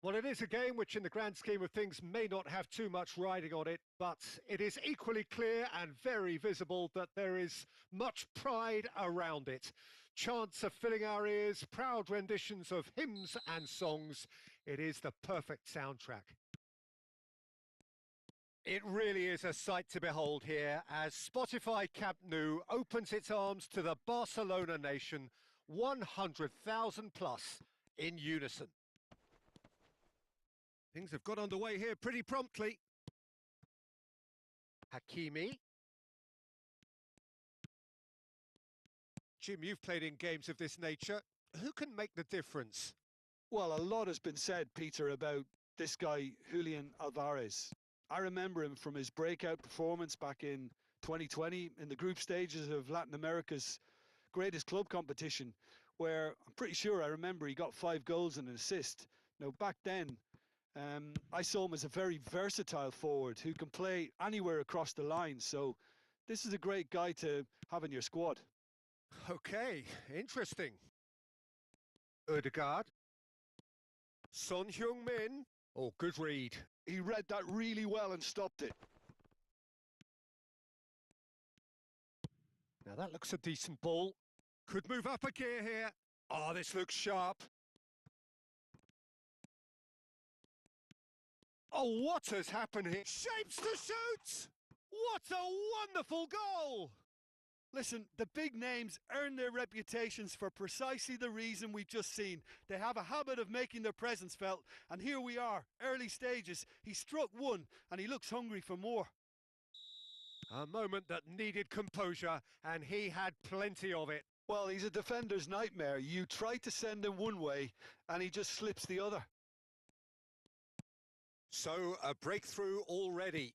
Well, it is a game which, in the grand scheme of things, may not have too much riding on it, but it is equally clear and very visible that there is much pride around it. Chants are filling our ears, proud renditions of hymns and songs. It is the perfect soundtrack. It really is a sight to behold here as Spotify Camp Nou opens its arms to the Barcelona nation, 100,000 plus in unison. Things have got underway here pretty promptly. Hakimi. Jim, you've played in games of this nature. Who can make the difference? Well, a lot has been said, Peter, about this guy, Julian Alvarez. I remember him from his breakout performance back in 2020 in the group stages of Latin America's greatest club competition, where I'm pretty sure I remember he got 5 goals and an assist. Now, back then, I saw him as a very versatile forward who can play anywhere across the line. So this is a great guy to have in your squad. Okay, interesting. Ødegaard. Son Heung-min. Oh, good read. He read that really well and stopped it. Now that looks a decent ball. Could move up a gear here. Oh, this looks sharp. Oh, what has happened here? Shapes to shoot! What a wonderful goal! Listen, the big names earn their reputations for precisely the reason we've just seen. They have a habit of making their presence felt, and here we are, early stages. He struck one, and he looks hungry for more. A moment that needed composure, and he had plenty of it. Well, he's a defender's nightmare. You try to send him one way, and he just slips the other. So, a breakthrough already.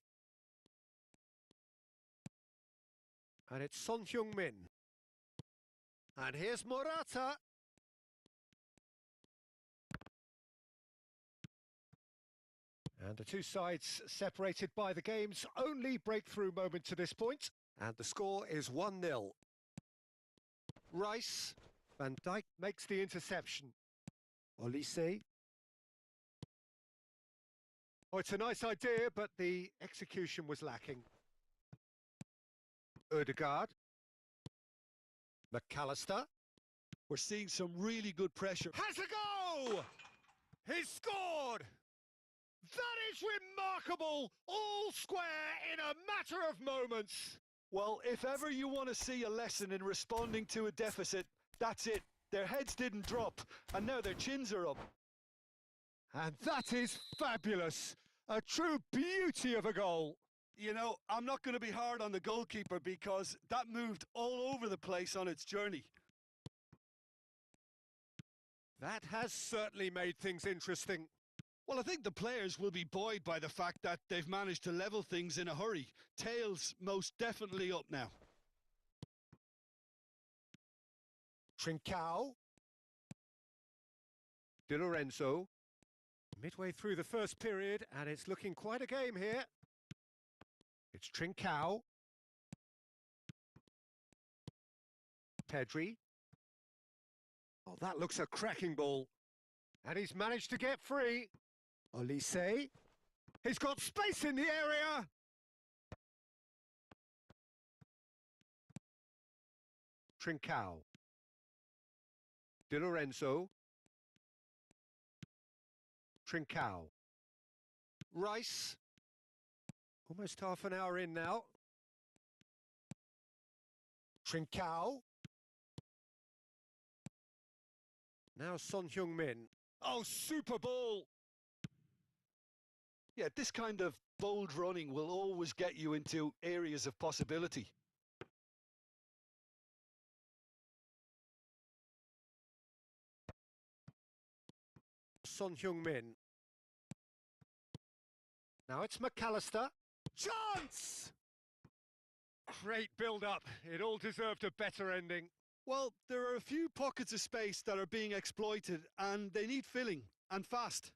And it's Son Heung-min. And here's Morata. And the two sides separated by the game's only breakthrough moment to this point. And the score is 1-0. Rice. Van Dijk makes the interception. Olise. Oh, it's a nice idea, but the execution was lacking. Ødegaard. McAllister. We're seeing some really good pressure. Has a go! He's scored! That is remarkable! All square in a matter of moments. Well, if ever you want to see a lesson in responding to a deficit, that's it. Their heads didn't drop, and now their chins are up. And that is fabulous. A true beauty of a goal. You know, I'm not going to be hard on the goalkeeper because that moved all over the place on its journey. That has certainly made things interesting. Well, I think the players will be buoyed by the fact that they've managed to level things in a hurry. Tails most definitely up now. Trincao. Di Lorenzo. Midway through the first period, and it's looking quite a game here. It's Trincao. Pedri. Oh, that looks a cracking ball. And he's managed to get free. Olise. He's got space in the area. Trincao. Di Lorenzo. Trincao. Rice. Almost half an hour in now. Trincao. Now Son Heung-min. Oh, super ball! Yeah, this kind of bold running will always get you into areas of possibility. Son Heung-min. Now it's McAllister. Chance! Great build-up. It all deserved a better ending. Well, there are a few pockets of space that are being exploited, and they need filling, and fast.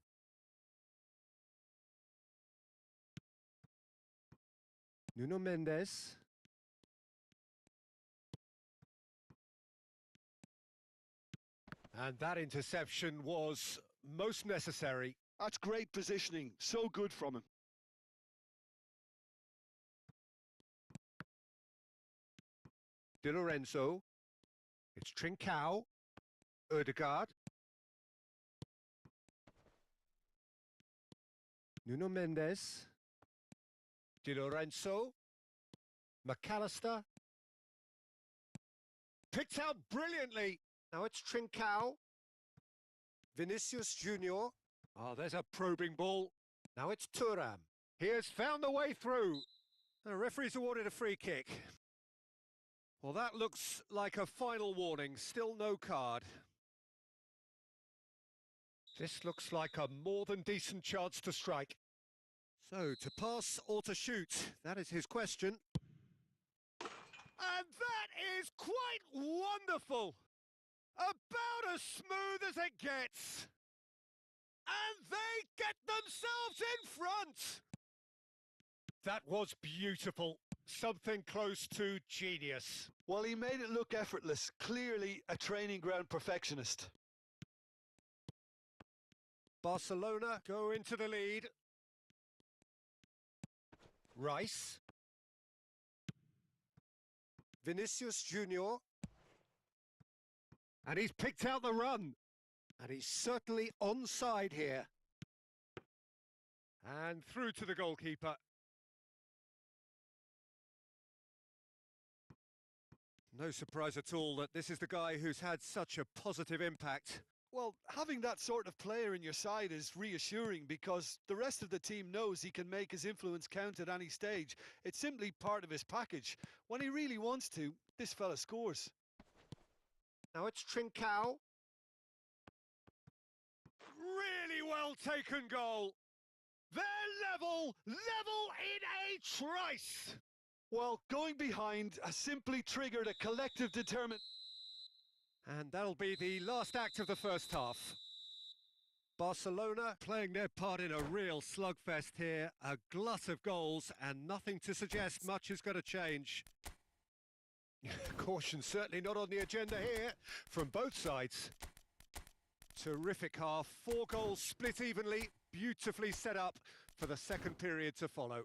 Nuno Mendes. And that interception was most necessary. That's great positioning. So good from him. Di Lorenzo. It's Trincao. Ødegaard. Nuno Mendes. Di Lorenzo. McAllister. Picked out brilliantly. Now it's Trincao. Vinicius Junior. Oh, there's a probing ball. Now it's Thuram. He has found the way through. The referee's awarded a free kick. Well, that looks like a final warning. Still no card. This looks like a more than decent chance to strike. So, to pass or to shoot? That is his question. And that is quite wonderful! About as smooth as it gets! And they get themselves in front! That was beautiful. Something close to genius. Well, he made it look effortless. Clearly a training ground perfectionist. Barcelona go into the lead. Rice. Vinicius Junior. And he's picked out the run. And he's certainly onside here. And through to the goalkeeper. No surprise at all that this is the guy who's had such a positive impact. Well, having that sort of player in your side is reassuring because the rest of the team knows he can make his influence count at any stage. It's simply part of his package. When he really wants to, this fella scores. Now it's Trincao. Really well taken goal. They're level in a trice. Well, going behind has simply triggered a collective determination. And that'll be the last act of the first half. Barcelona playing their part in a real slugfest here. A glut of goals and nothing to suggest much is going to change. Caution certainly not on the agenda here from both sides. Terrific half. 4 goals split evenly. Beautifully set up for the second period to follow.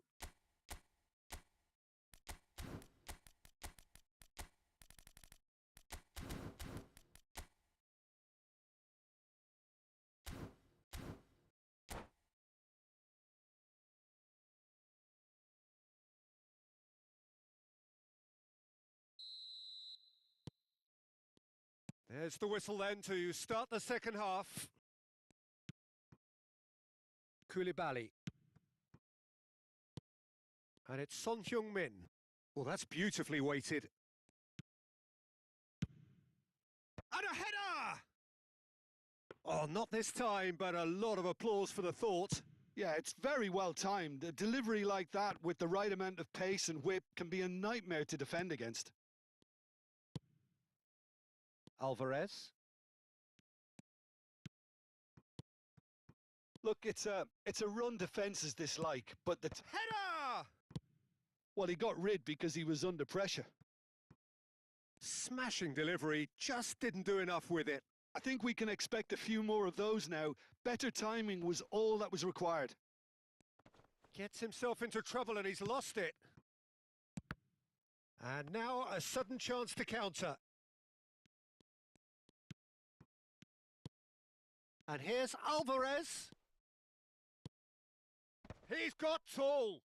There's the whistle then to start the second half. Koulibaly. And it's Son Heung-min. Well, that's beautifully weighted. And a header! Oh, not this time, but a lot of applause for the thought. Yeah, it's very well timed. A delivery like that with the right amount of pace and whip can be a nightmare to defend against. Alvarez. Look, it's a run defence is dislike, but the Header! Well, he got rid because he was under pressure. Smashing delivery, just didn't do enough with it. I think we can expect a few more of those now. Better timing was all that was required. Gets himself into trouble and he's lost it. And now a sudden chance to counter. And here's Alvarez. He's got tall.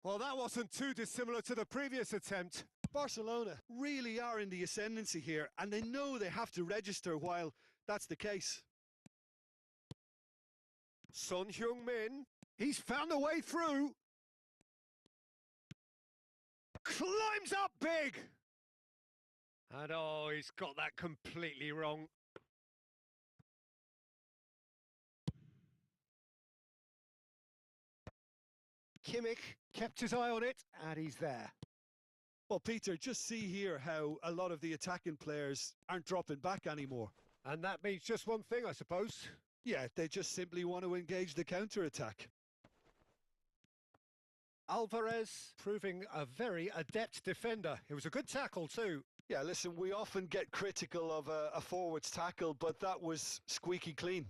Well, that wasn't too dissimilar to the previous attempt. Barcelona really are in the ascendancy here, and they know they have to register while that's the case. Son Heung-min, he's found a way through. Climbs up big. And oh, he's got that completely wrong. Kimmich kept his eye on it, and he's there. Well, Peter, just see here how a lot of the attacking players aren't dropping back anymore. And that means just one thing, I suppose. Yeah, they just simply want to engage the counter-attack. Alvarez proving a very adept defender. It was a good tackle too. Yeah, listen, we often get critical of a forward's tackle, but that was squeaky clean.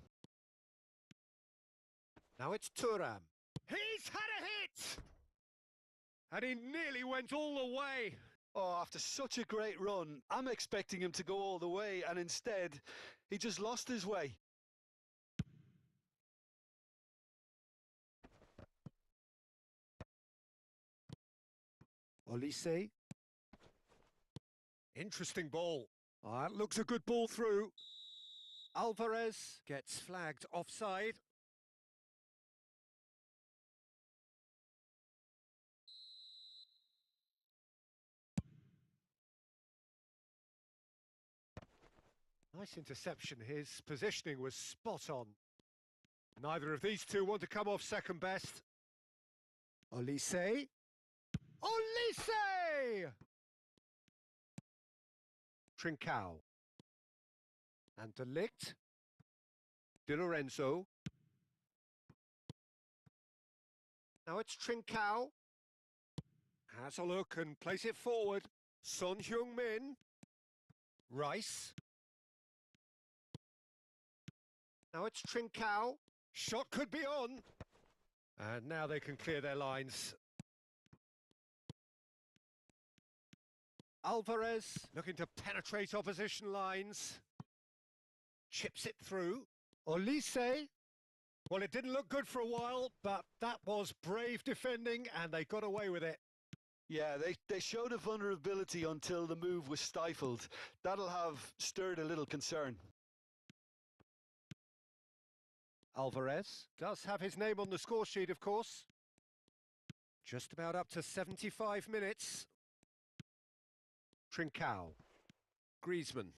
Now it's Thuram. He's had a hit! And he nearly went all the way. Oh, after such a great run, I'm expecting him to go all the way, and instead, he just lost his way. Olise. Interesting ball. It looks a good ball through. Alvarez gets flagged offside. Nice interception. His positioning was spot on. Neither of these two want to come off second best. Olise. Olise! Trincao. And De Ligt. Di Lorenzo. Now it's Trincao. Has a look and plays it forward. Son Heung-min. Rice. Now it's Trincao. Shot could be on. And now they can clear their lines. Alvarez looking to penetrate opposition lines. Chips it through. Olise. Well, it didn't look good for a while, but that was brave defending and they got away with it. Yeah, they showed a vulnerability until the move was stifled. That'll have stirred a little concern. Alvarez does have his name on the score sheet, of course. Just about up to 75 minutes. Trincao. Griezmann.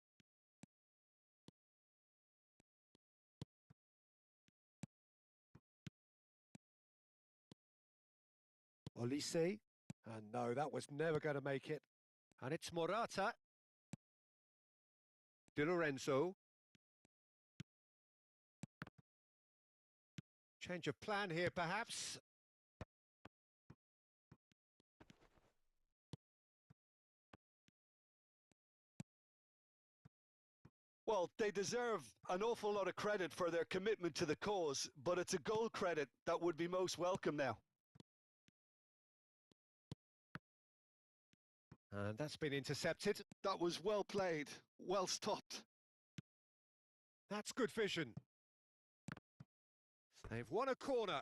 Olise. And no, that was never going to make it. And it's Morata. Di Lorenzo. Change of plan here, perhaps. Well, they deserve an awful lot of credit for their commitment to the cause, but it's a goal credit that would be most welcome now. And that's been intercepted. That was well played, well stopped. That's good vision. They've won a corner.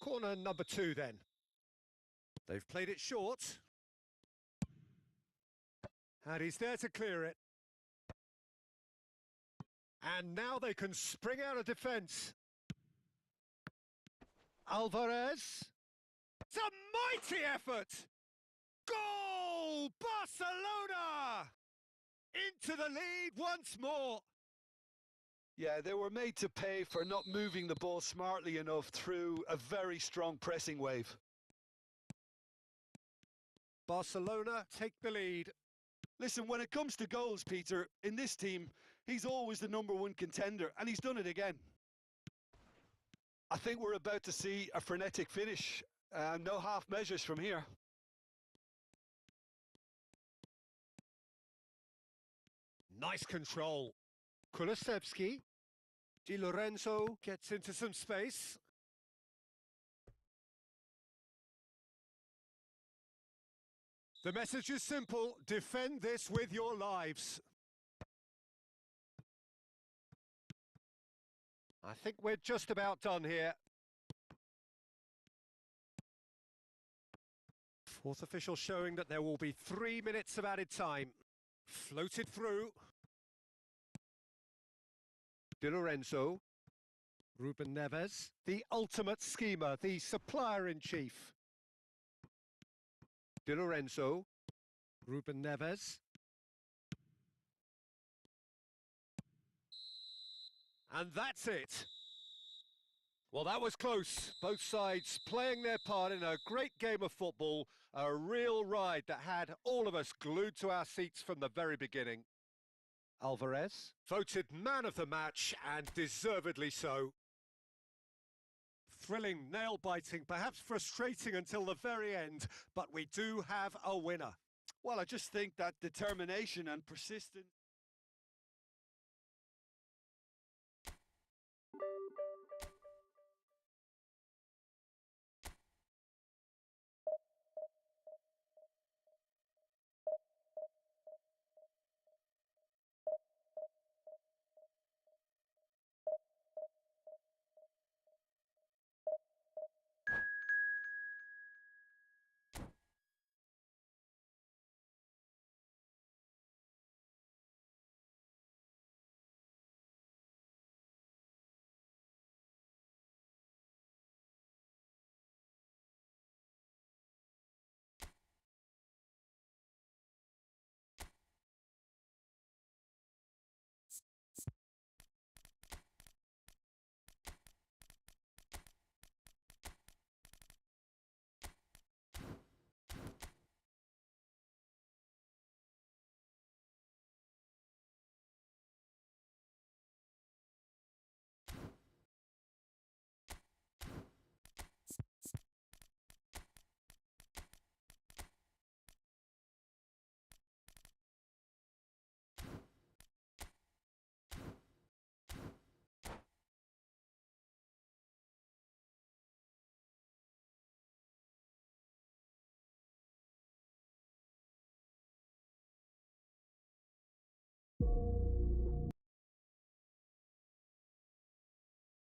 Corner number 2 then. They've played it short. And he's there to clear it. And now they can spring out of defence. Alvarez. It's a mighty effort. Goal! Barcelona! Into the lead once more. Yeah, they were made to pay for not moving the ball smartly enough through a very strong pressing wave. Barcelona take the lead. Listen, when it comes to goals, Peter, in this team, he's always the #1 contender, and he's done it again. I think we're about to see a frenetic finish. No half measures from here. Nice control. Kulusevski. Di Lorenzo gets into some space. The message is simple. Defend this with your lives. I think we're just about done here. Fourth official showing that there will be 3 minutes of added time. Floated through. Di Lorenzo. Ruben Neves, the ultimate schemer, the supplier-in-chief. Di Lorenzo. Ruben Neves. And that's it. Well, that was close. Both sides playing their part in a great game of football. A real ride that had all of us glued to our seats from the very beginning. Alvarez, voted man of the match, and deservedly so. Thrilling, nail-biting, perhaps frustrating until the very end, but we do have a winner. Well, I just think that determination and persistence.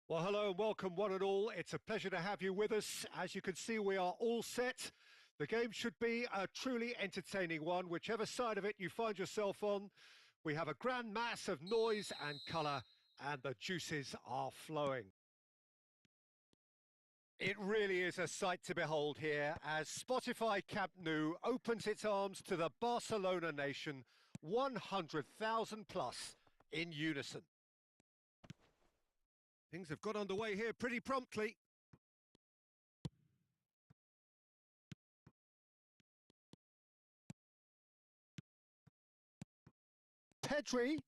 Well, hello and welcome one and all. It's a pleasure to have you with us. As you can see, we are all set. The game should be a truly entertaining one, whichever side of it you find yourself on. We have a grand mass of noise and colour, and the juices are flowing. It really is a sight to behold here as Spotify Camp Nou opens its arms to the Barcelona nation, 100,000 plus in unison. Things have got underway here pretty promptly. Pedri.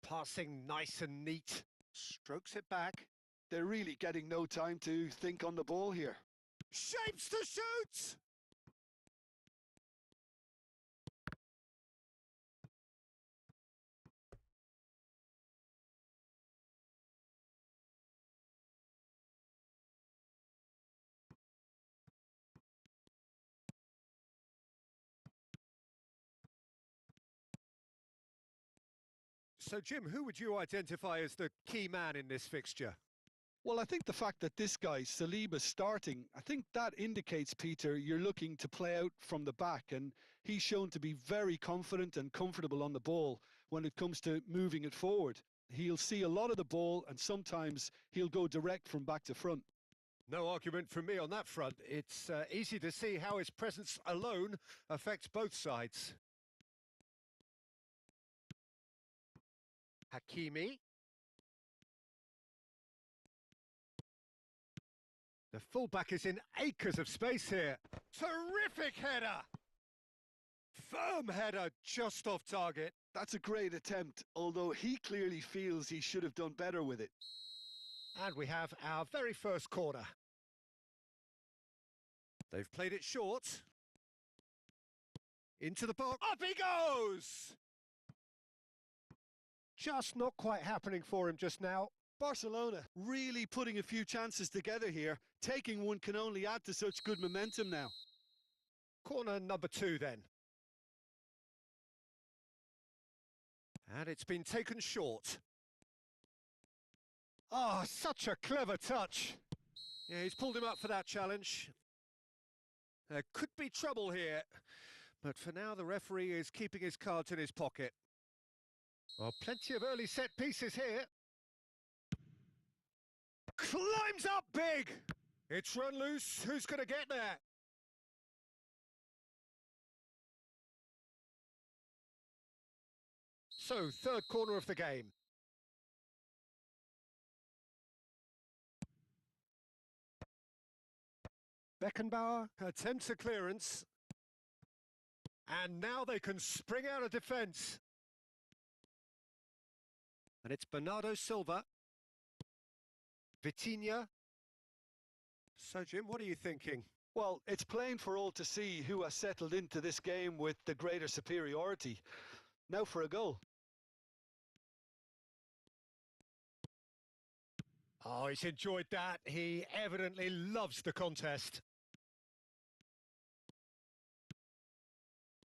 Passing nice and neat. Strokes it back. They're really getting no time to think on the ball here. Shapes to shoot! So, Jim, who would you identify as the key man in this fixture? Well, I think the fact that this guy, Saliba's starting, I think that indicates, Peter, you're looking to play out from the back, and he's shown to be very confident and comfortable on the ball when it comes to moving it forward. He'll see a lot of the ball, and sometimes he'll go direct from back to front. No argument from me on that front. It's easy to see how his presence alone affects both sides. Hakimi. The fullback is in acres of space here. Terrific header! Firm header just off target. That's a great attempt, although he clearly feels he should have done better with it. And we have our very first corner. They've played it short. Into the box. Up he goes! Just not quite happening for him just now. Barcelona really putting a few chances together here. Taking one can only add to such good momentum now. Corner number 2 then. And it's been taken short. Ah, such a clever touch. Yeah, he's pulled him up for that challenge. There could be trouble here. But for now, the referee is keeping his cards in his pocket. Well, plenty of early set pieces here. Climbs up big. It's run loose. Who's going to get there? So, third corner of the game. Beckenbauer attempts a clearance. And now they can spring out of defence. And it's Bernardo Silva. Vitinha. So, Jim, what are you thinking? Well, it's plain for all to see who has settled into this game with the greater superiority. Now for a goal. Oh, he's enjoyed that. He evidently loves the contest.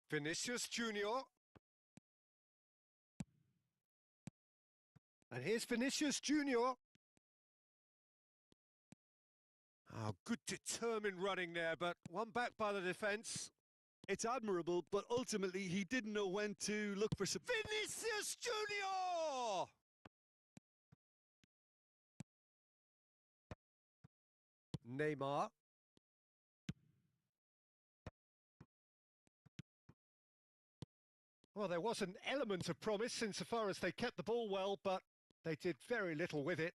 Vinicius Junior. And here's Vinicius Junior. Oh, good determined running there, but one back by the defence. It's admirable, but ultimately he didn't know when to look for... Vinicius Junior! Neymar. Well, there was an element of promise insofar as they kept the ball well, but they did very little with it.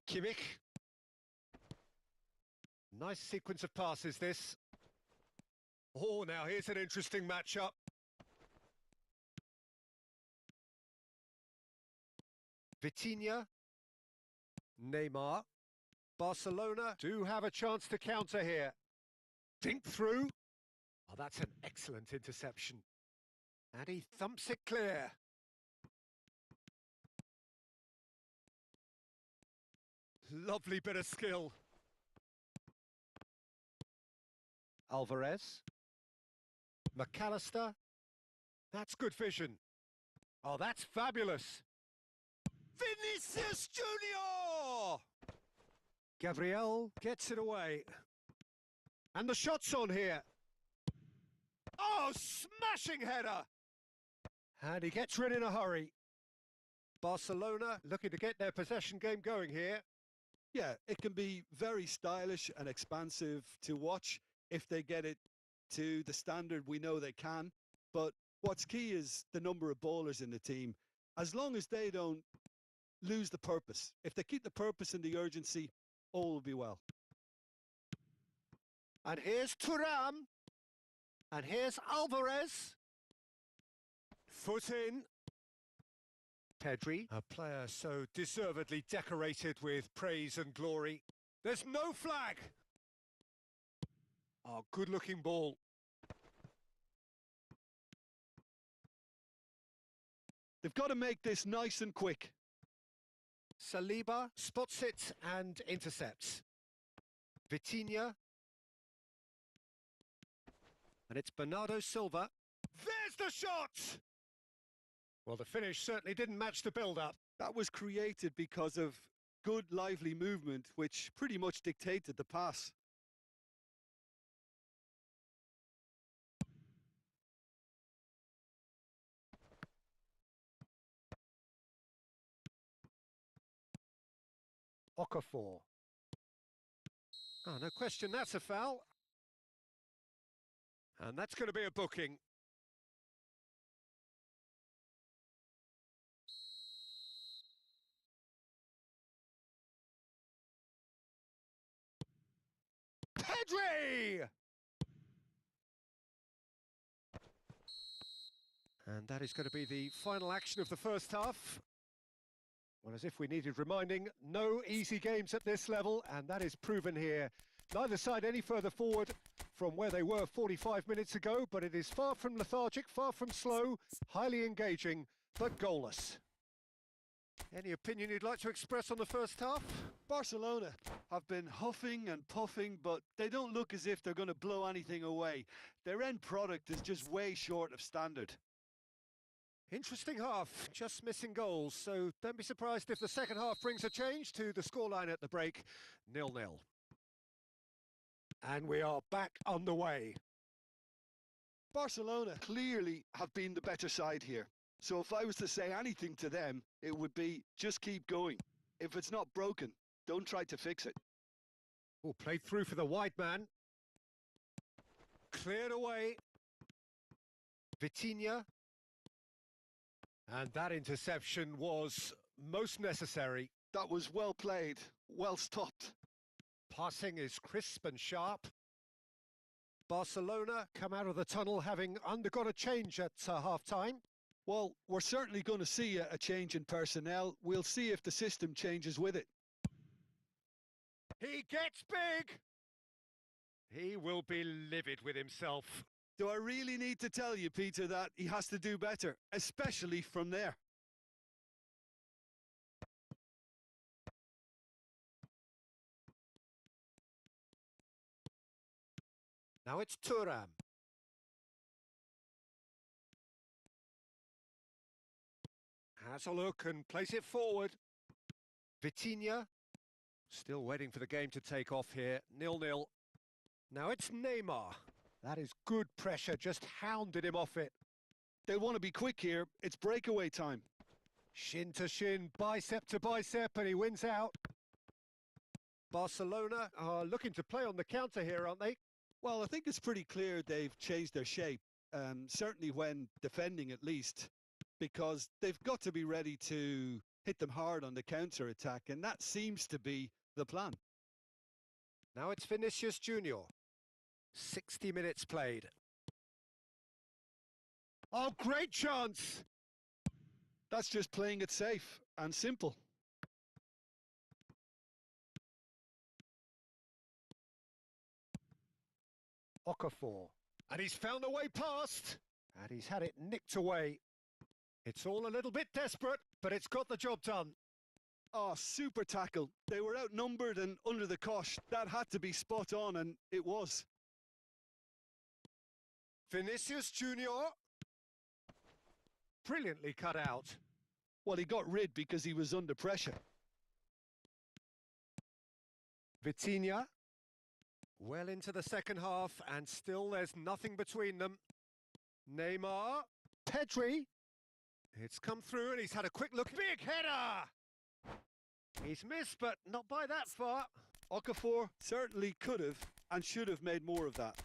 Kimmich. Nice sequence of passes, this. Oh, now here's an interesting matchup. Vitinha. Neymar. Barcelona do have a chance to counter here. Dink through. Oh, that's an excellent interception. And he thumps it clear. Lovely bit of skill. Alvarez. McAllister. That's good vision. Oh, that's fabulous. Vinicius Junior! Gabriel gets it away. And the shot's on here. Oh, smashing header! And he gets rid in a hurry. Barcelona looking to get their possession game going here. Yeah, it can be very stylish and expansive to watch if they get it to the standard we know they can. But what's key is the number of ballers in the team. As long as they don't lose the purpose, if they keep the purpose and the urgency, all will be well. And here's Thuram. And here's Alvarez. Foot in. Pedri, a player so deservedly decorated with praise and glory. There's no flag. Oh, good-looking ball. They've got to make this nice and quick. Saliba spots it and intercepts. Vitinha. And it's Bernardo Silva. There's the shot! Well, the finish certainly didn't match the build-up. That was created because of good, lively movement, which pretty much dictated the pass. Okafor. Oh, no question, that's a foul. And that's going to be a booking. Pedri! And that is going to be the final action of the first half. Well, as if we needed reminding, no easy games at this level, and that is proven here. Neither side any further forward from where they were 45 minutes ago, but it is far from lethargic, far from slow, highly engaging, but goalless. Any opinion you'd like to express on the first half? Barcelona have been huffing and puffing, but they don't look as if they're going to blow anything away. Their end product is just way short of standard. Interesting half, just missing goals, so don't be surprised if the second half brings a change to the scoreline at the break, 0-0. And we are back underway. Barcelona clearly have been the better side here. So if I was to say anything to them, it would be just keep going. If it's not broken, don't try to fix it. Oh, played through for the wide man. Cleared away. Vitinha. And that interception was most necessary. That was well played, well stopped. Passing is crisp and sharp. Barcelona come out of the tunnel having undergone a change at half-time. Well, we're certainly going to see a change in personnel. We'll see if the system changes with it. He gets big! He will be livid with himself. Do I really need to tell you, Peter, that he has to do better, especially from there? Now it's Thuram. Has a look and plays it forward. Vitinha. Still waiting for the game to take off here. 0-0. Now it's Neymar. That is good pressure, just hounded him off it. They want to be quick here. It's breakaway time. Shin to shin, bicep to bicep, and he wins out. Barcelona are looking to play on the counter here, aren't they? Well, I think it's pretty clear they've changed their shape, certainly when defending at least, because they've got to be ready to hit them hard on the counter-attack, and that seems to be the plan. Now it's Vinicius Junior. 60 minutes played. Oh, great chance! That's just playing it safe and simple. Okafor. And he's found a way past. And he's had it nicked away. It's all a little bit desperate, but it's got the job done. Oh, super tackle. They were outnumbered and under the cosh. That had to be spot on, and it was. Vinicius Junior. Brilliantly cut out. Well, he got rid because he was under pressure. Vitinha. Well into the second half, and still there's nothing between them. Neymar. Pedri. It's come through, and he's had a quick look. Big header! He's missed, but not by that far. Okafor certainly could have and should have made more of that.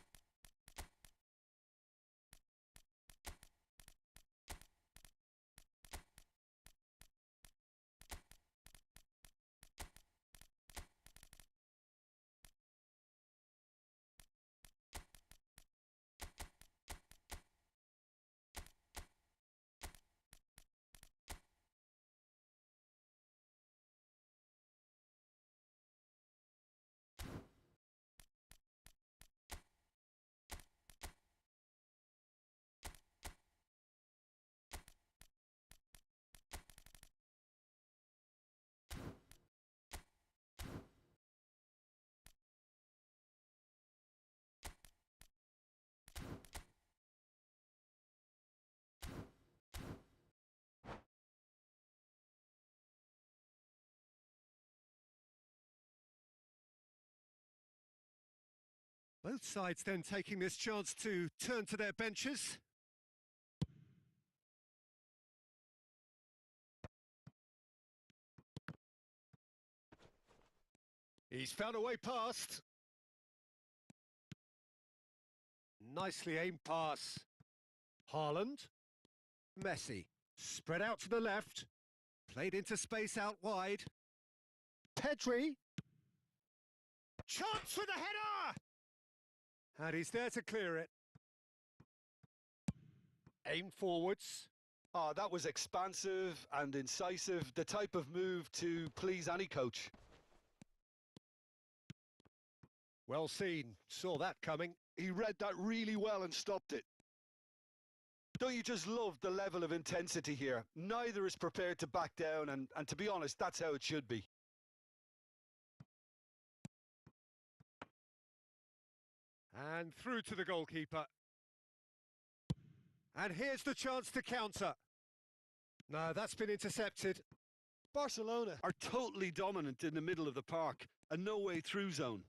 Both sides then taking this chance to turn to their benches. He's found a way past. Nicely aimed pass. Haaland. Messi. Spread out to the left. Played into space out wide. Pedri. Chance with a header! And he's there to clear it. Aim forwards. Oh, that was expansive and incisive, the type of move to please any coach. Well seen, saw that coming. He read that really well and stopped it. Don't you just love the level of intensity here? Neither is prepared to back down, and to be honest, that's how it should be. And through to the goalkeeper. And here's the chance to counter. No, that's been intercepted. Barcelona are totally dominant in the middle of the park, a no-way through zone.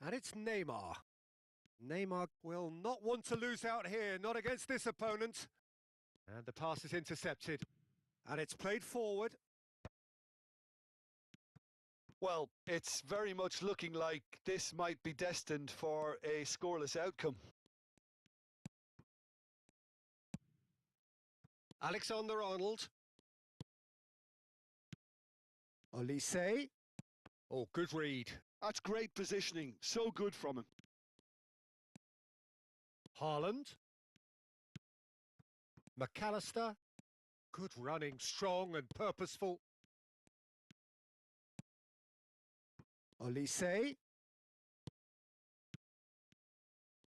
And it's Neymar. Neymar will not want to lose out here, not against this opponent. And the pass is intercepted. And it's played forward. Well, it's very much looking like this might be destined for a scoreless outcome. Alexander-Arnold. Olise. Oh, good read. That's great positioning. So good from him. Haaland. McAllister. Good running, strong and purposeful. Olise.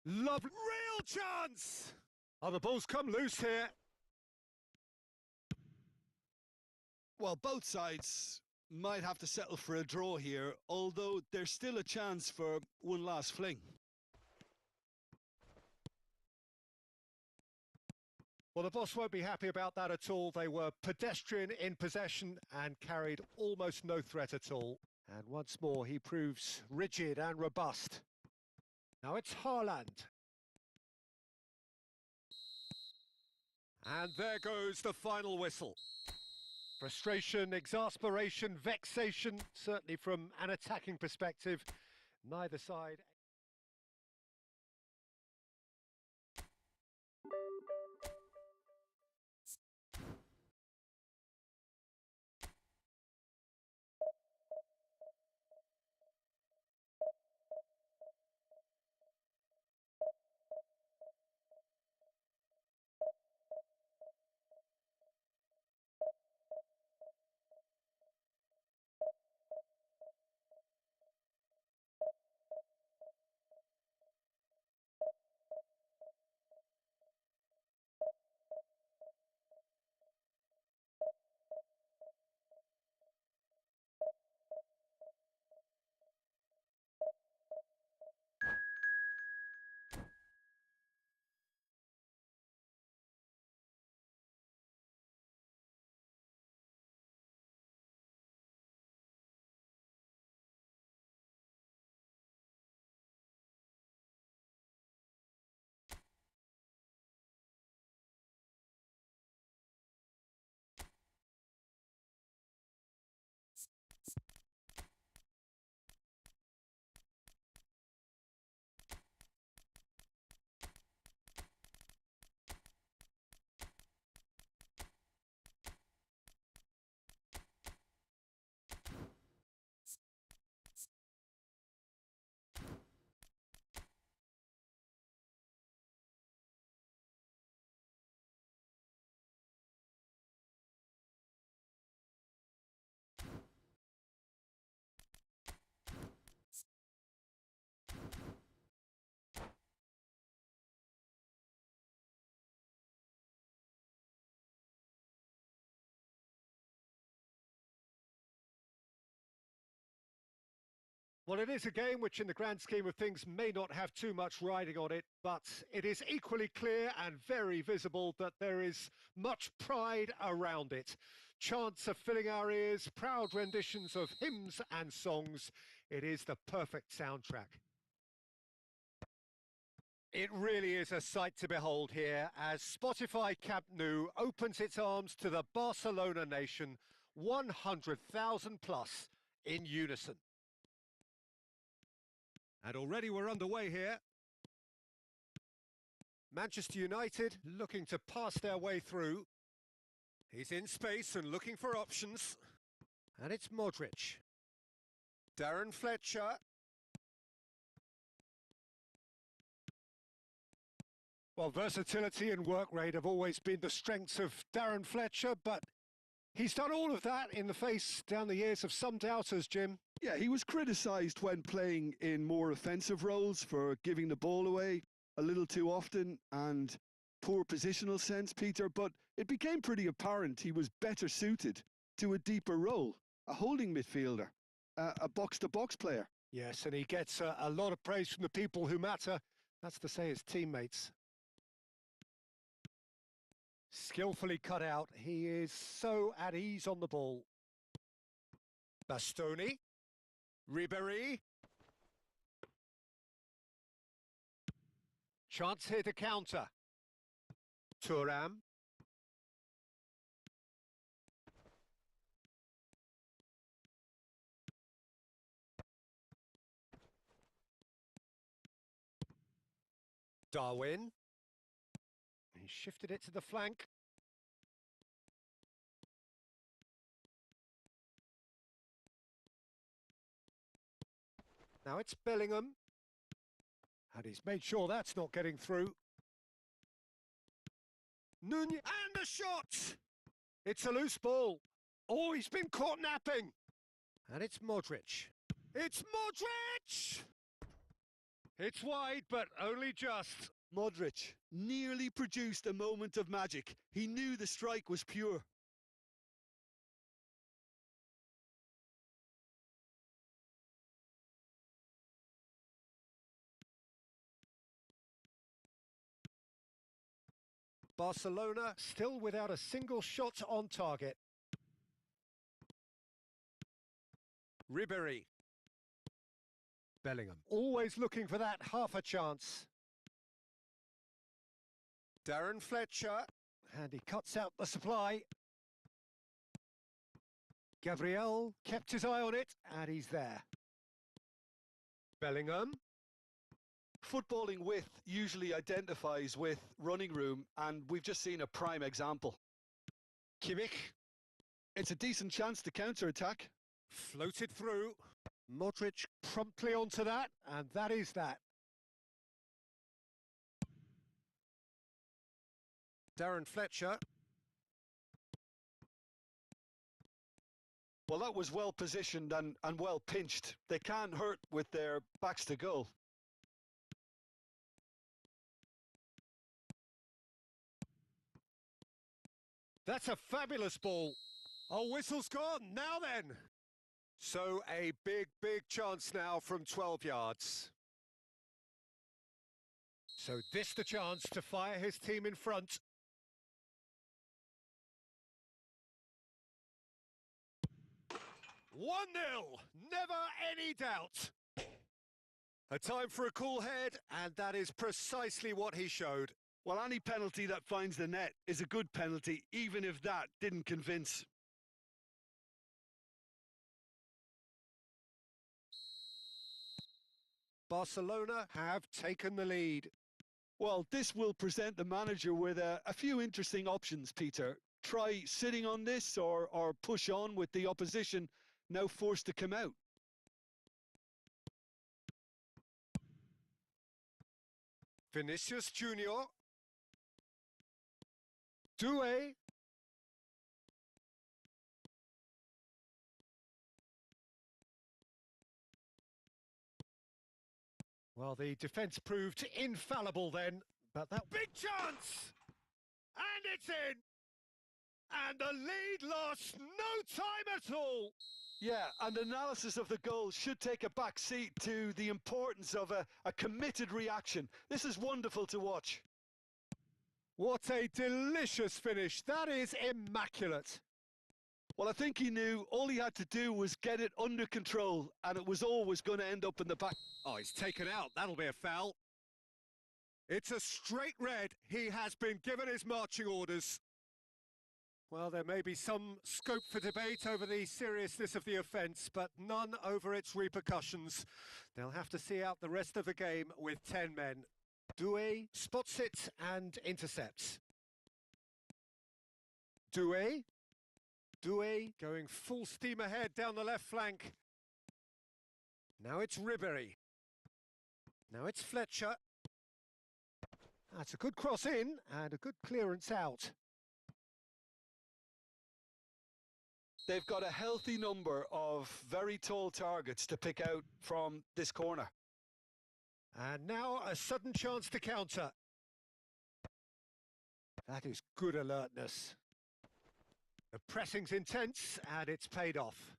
Lovely. Real chance! Oh, the ball's come loose here. Well, both sides might have to settle for a draw here, although there's still a chance for one last fling. Well, the boss won't be happy about that at all. They were pedestrian in possession and carried almost no threat at all. And once more, he proves rigid and robust. Now it's Haaland. And there goes the final whistle. Frustration, exasperation, vexation, certainly from an attacking perspective. Neither side. Well, it is a game which, in the grand scheme of things, may not have too much riding on it, but it is equally clear and very visible that there is much pride around it. Chants are filling our ears, proud renditions of hymns and songs. It is the perfect soundtrack. It really is a sight to behold here as Spotify Camp Nou opens its arms to the Barcelona nation, 100,000 plus in unison. And already we're underway here. Manchester United looking to pass their way through. He's in space and looking for options. And it's Modric. Darren Fletcher. Well, versatility and work rate have always been the strengths of Darren Fletcher, but he's done all of that in the face down the years of some doubters, Jim. Yeah, he was criticised when playing in more offensive roles for giving the ball away a little too often and poor positional sense, Peter, but it became pretty apparent he was better suited to a deeper role, a holding midfielder, a box-to-box player. Yes, and he gets a lot of praise from the people who matter. That's to say his teammates. Skillfully cut out. He is so at ease on the ball. Bastoni. Ribéry. Chance here to counter. Thuram. Darwin. He shifted it to the flank. Now it's Bellingham. And he's made sure that's not getting through. Nunez, and the shot! It's a loose ball. Oh, he's been caught napping. And it's Modric. It's Modric! It's wide, but only just. Modric nearly produced a moment of magic. He knew the strike was pure. Barcelona still without a single shot on target. Ribéry. Bellingham. Always looking for that half a chance. Darren Fletcher. And he cuts out the supply. Gabriel kept his eye on it, and he's there. Bellingham. Footballing width usually identifies with running room, and we've just seen a prime example. Kimmich. It's a decent chance to counter-attack. Floated through. Modric promptly onto that, and that is that. Darren Fletcher. Well, that was well positioned and well pinched. They can't hurt with their backs to goal. That's a fabulous ball. Oh, whistle's gone. Now then. So a big chance now from 12 yards. So this the chance to fire his team in front. One 0, never any doubt. A time for a cool head, and that is precisely what he showed. Well, any penalty that finds the net is a good penalty, even if that didn't convince. Barcelona have taken the lead. Well, this will present the manager with a few interesting options, Peter. Try sitting on this or push on with the opposition now forced to come out. Vinicius Junior. Doué. Well, the defence proved infallible then, but that big chance! And it's in! And the lead lost no time at all! Yeah, and analysis of the goal should take a back seat to the importance of a committed reaction. This is wonderful to watch. What a delicious finish. That is immaculate. Well, I think he knew all he had to do was get it under control, and it was always going to end up in the back. Oh, he's taken out. That'll be a foul. It's a straight red. He has been given his marching orders. Well, there may be some scope for debate over the seriousness of the offence, but none over its repercussions. They'll have to see out the rest of the game with 10 men. Doué spots it and intercepts. Doué. Doué going full steam ahead down the left flank. Now it's Ribéry. Now it's Fletcher. That's a good cross in and a good clearance out. They've got a healthy number of very tall targets to pick out from this corner. And now a sudden chance to counter. That is good alertness. The pressing's intense and it's paid off.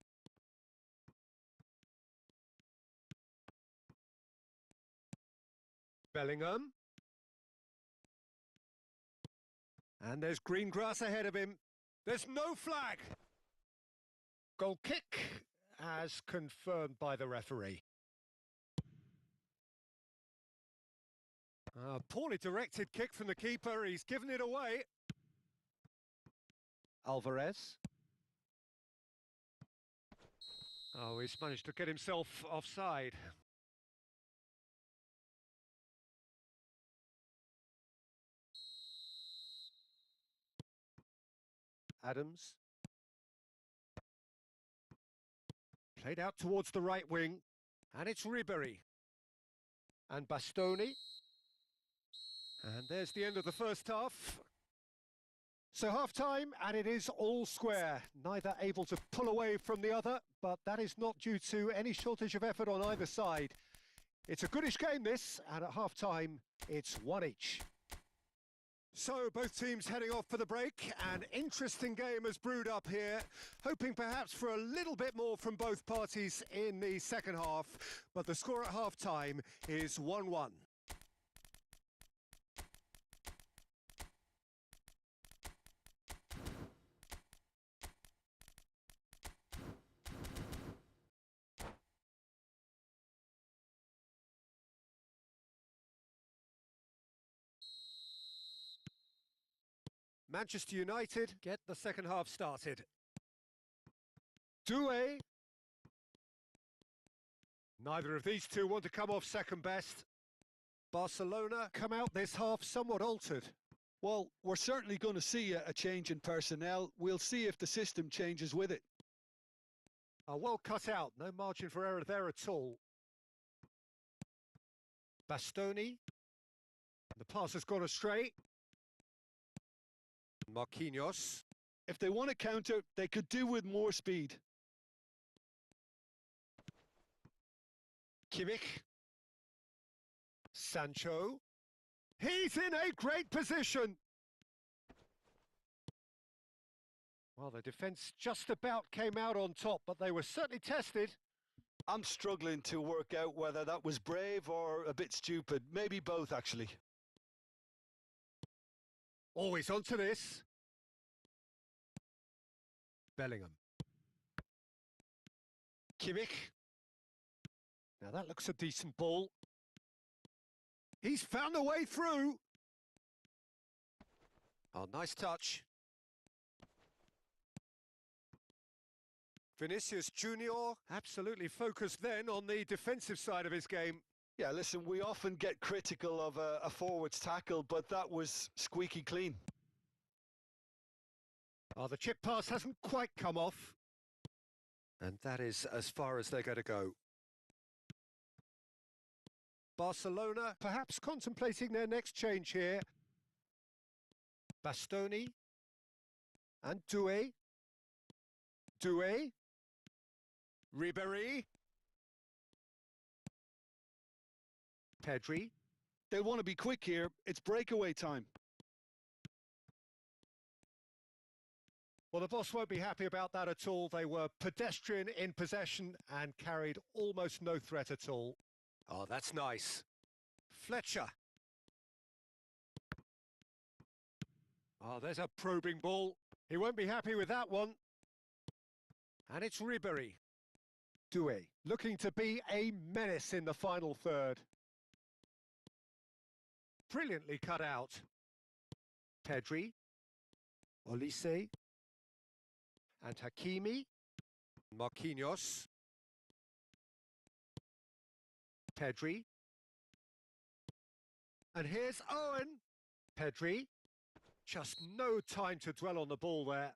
Bellingham. And there's green grass ahead of him. There's no flag. Goal kick as confirmed by the referee. A poorly directed kick from the keeper. He's given it away. Alvarez. Oh, he's managed to get himself offside. Adams. Played out towards the right wing. And it's Ribery. And Bastoni. And there's the end of the first half. So half-time, and it is all square. Neither able to pull away from the other, but that is not due to any shortage of effort on either side. It's a goodish game, this, and at half-time, it's one each. So both teams heading off for the break. An interesting game has brewed up here, hoping perhaps for a little bit more from both parties in the second half, but the score at half-time is 1-1. Manchester United get the second half started. Dv1. Neither of these two want to come off second best. Barcelona come out this half somewhat altered. Well, we're certainly going to see a change in personnel. We'll see if the system changes with it. Well cut out, no margin for error there at all. Bastoni. The pass has gone astray. Marquinhos. If they want to counter, they could do with more speed. Kimmich. Sancho. He's in a great position. Well, the defence just about came out on top, but they were certainly tested. I'm struggling to work out whether that was brave or a bit stupid. Maybe both, actually. Always onto this. Bellingham. Kimmich. Now that looks a decent ball. He's found a way through. Oh, nice touch. Vinicius Junior absolutely focused then on the defensive side of his game. Yeah, listen, we often get critical of a forward's tackle, but that was squeaky clean. Oh, the chip pass hasn't quite come off. And that is as far as they're going to go. Barcelona perhaps contemplating their next change here. Bastoni. And Dv1. Dv1. Ribery. Pedri. They'll want to be quick here. It's breakaway time. Well, the boss won't be happy about that at all. They were pedestrian in possession and carried almost no threat at all. Oh, that's nice. Fletcher. Oh, there's a probing ball. He won't be happy with that one. And it's Ribery. Dv1 looking to be a menace in the final third. Brilliantly cut out. Pedri. Olise. And Hakimi. Marquinhos. Pedri. And here's Owen. Pedri. Just no time to dwell on the ball there.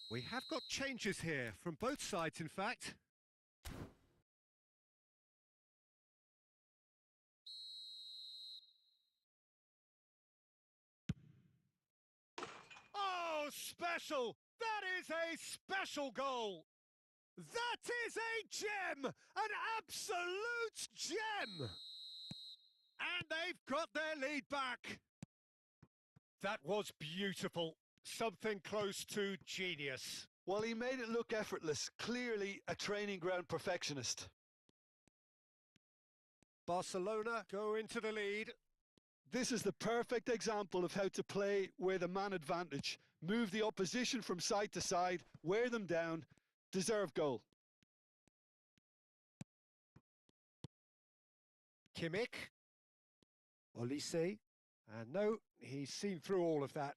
We have got changes here, from both sides in fact. Oh, special! That is a special goal! That is a gem! An absolute gem! And they've got their lead back. That was beautiful. Something close to genius. Well, he made it look effortless. Clearly a training ground perfectionist. Barcelona go into the lead. This is the perfect example of how to play with a man advantage. Move the opposition from side to side, wear them down, deserve goal. Kimmich. Olise. And no, he's seen through all of that.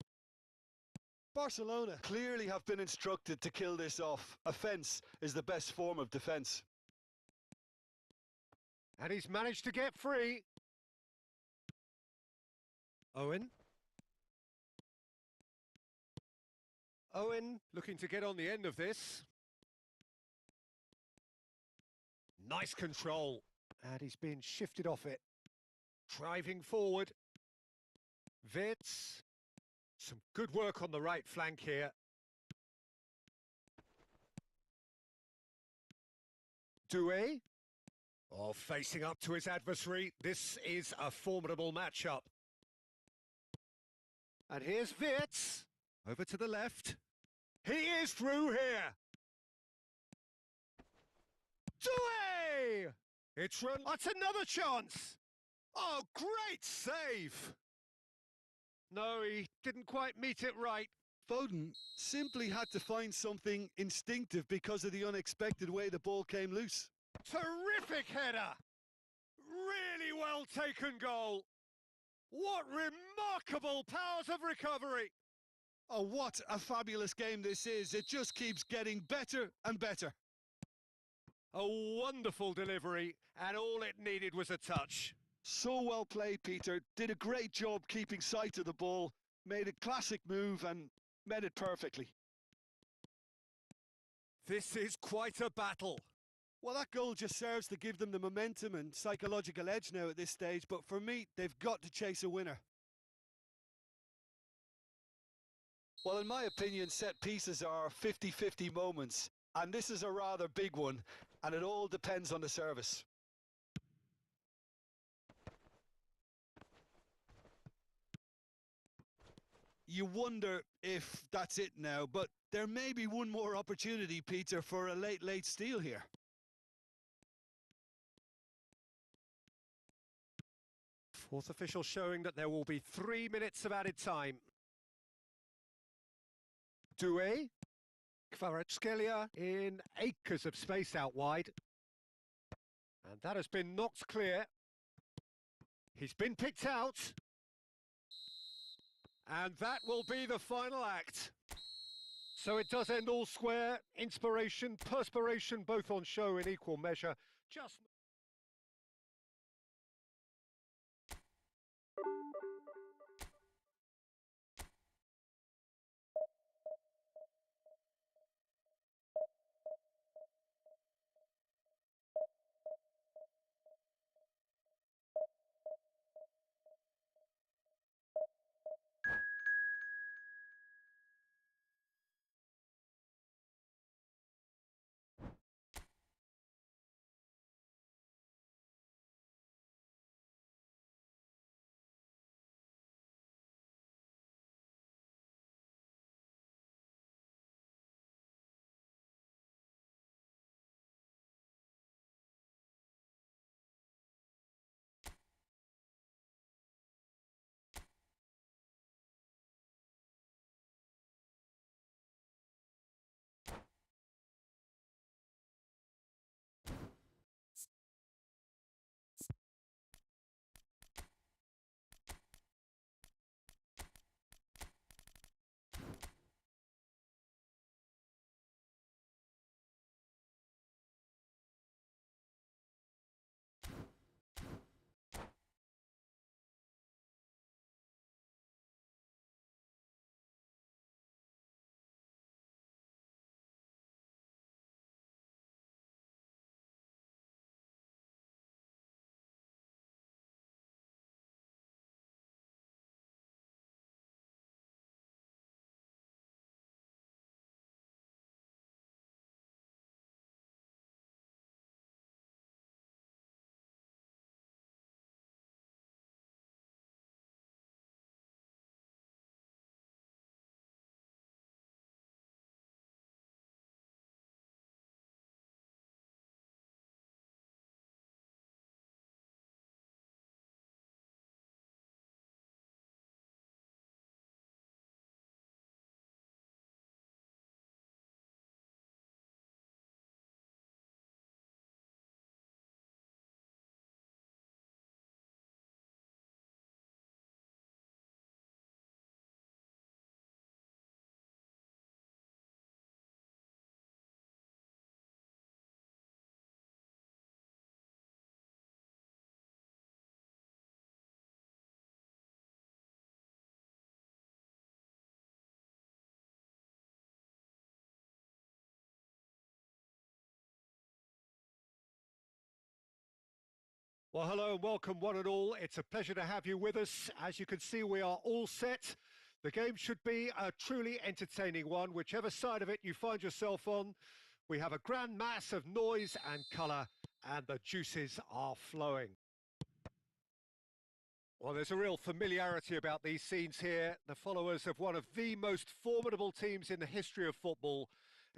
Barcelona clearly have been instructed to kill this off. Offence is the best form of defence. And he's managed to get free. Owen. Owen looking to get on the end of this. Nice control. And he's been shifted off it. Driving forward. Wits. Some good work on the right flank here. Doué. Oh, facing up to his adversary. This is a formidable matchup. And here's Wits. Over to the left. He is through here. Doué! It's run. That's another chance. Oh, great save. No, he didn't quite meet it right. Foden simply had to find something instinctive because of the unexpected way the ball came loose. Terrific header. Really well taken goal. What remarkable powers of recovery. Oh, what a fabulous game this is. It just keeps getting better and better. A wonderful delivery, and all it needed was a touch. So well played, Peter. Did a great job keeping sight of the ball, made a classic move and met it perfectly. This is quite a battle. Well, that goal just serves to give them the momentum and psychological edge now at this stage, but for me, they've got to chase a winner. Well, in my opinion, set pieces are 50-50 moments, and this is a rather big one, and it all depends on the service. You wonder if that's it now, but there may be one more opportunity, Peter, for a late steal here. Fourth official showing that there will be 3 minutes of added time. Doué. Kvaratskhelia in acres of space out wide. And that has been knocked clear. He's been picked out. And that will be the final act. So it does end all square. Inspiration, perspiration, both on show in equal measure. Just Well, hello and welcome one and all. It's a pleasure to have you with us. As you can see, we are all set. The game should be a truly entertaining one, whichever side of it you find yourself on. We have a grand mass of noise and colour, and the juices are flowing. Well, there's a real familiarity about these scenes here. The followers of one of the most formidable teams in the history of football,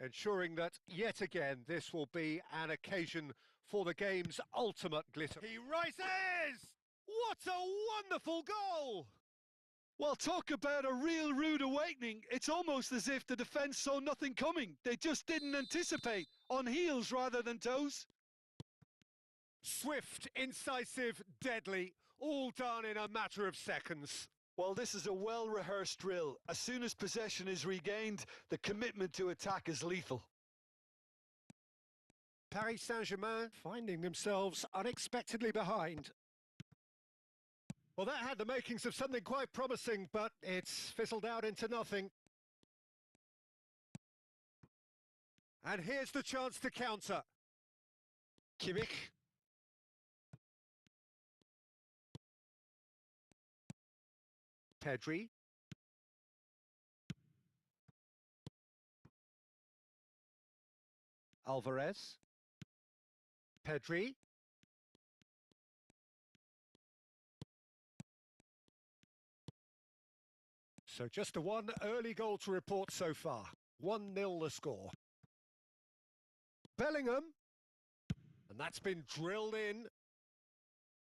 ensuring that, yet again, this will be an occasion for the game's ultimate glitter. He rises! What a wonderful goal! Well, talk about a real rude awakening. It's almost as if the defence saw nothing coming. They just didn't anticipate, on heels rather than toes. Swift, incisive, deadly, all done in a matter of seconds. Well, this is a well-rehearsed drill. As soon as possession is regained, the commitment to attack is lethal. Paris Saint-Germain finding themselves unexpectedly behind. Well, that had the makings of something quite promising, but it's fizzled out into nothing. And here's the chance to counter. Kimmich. Pedri. Alvarez. Pedri. So just the one early goal to report so far. 1-0 the score. Bellingham. And that's been drilled in.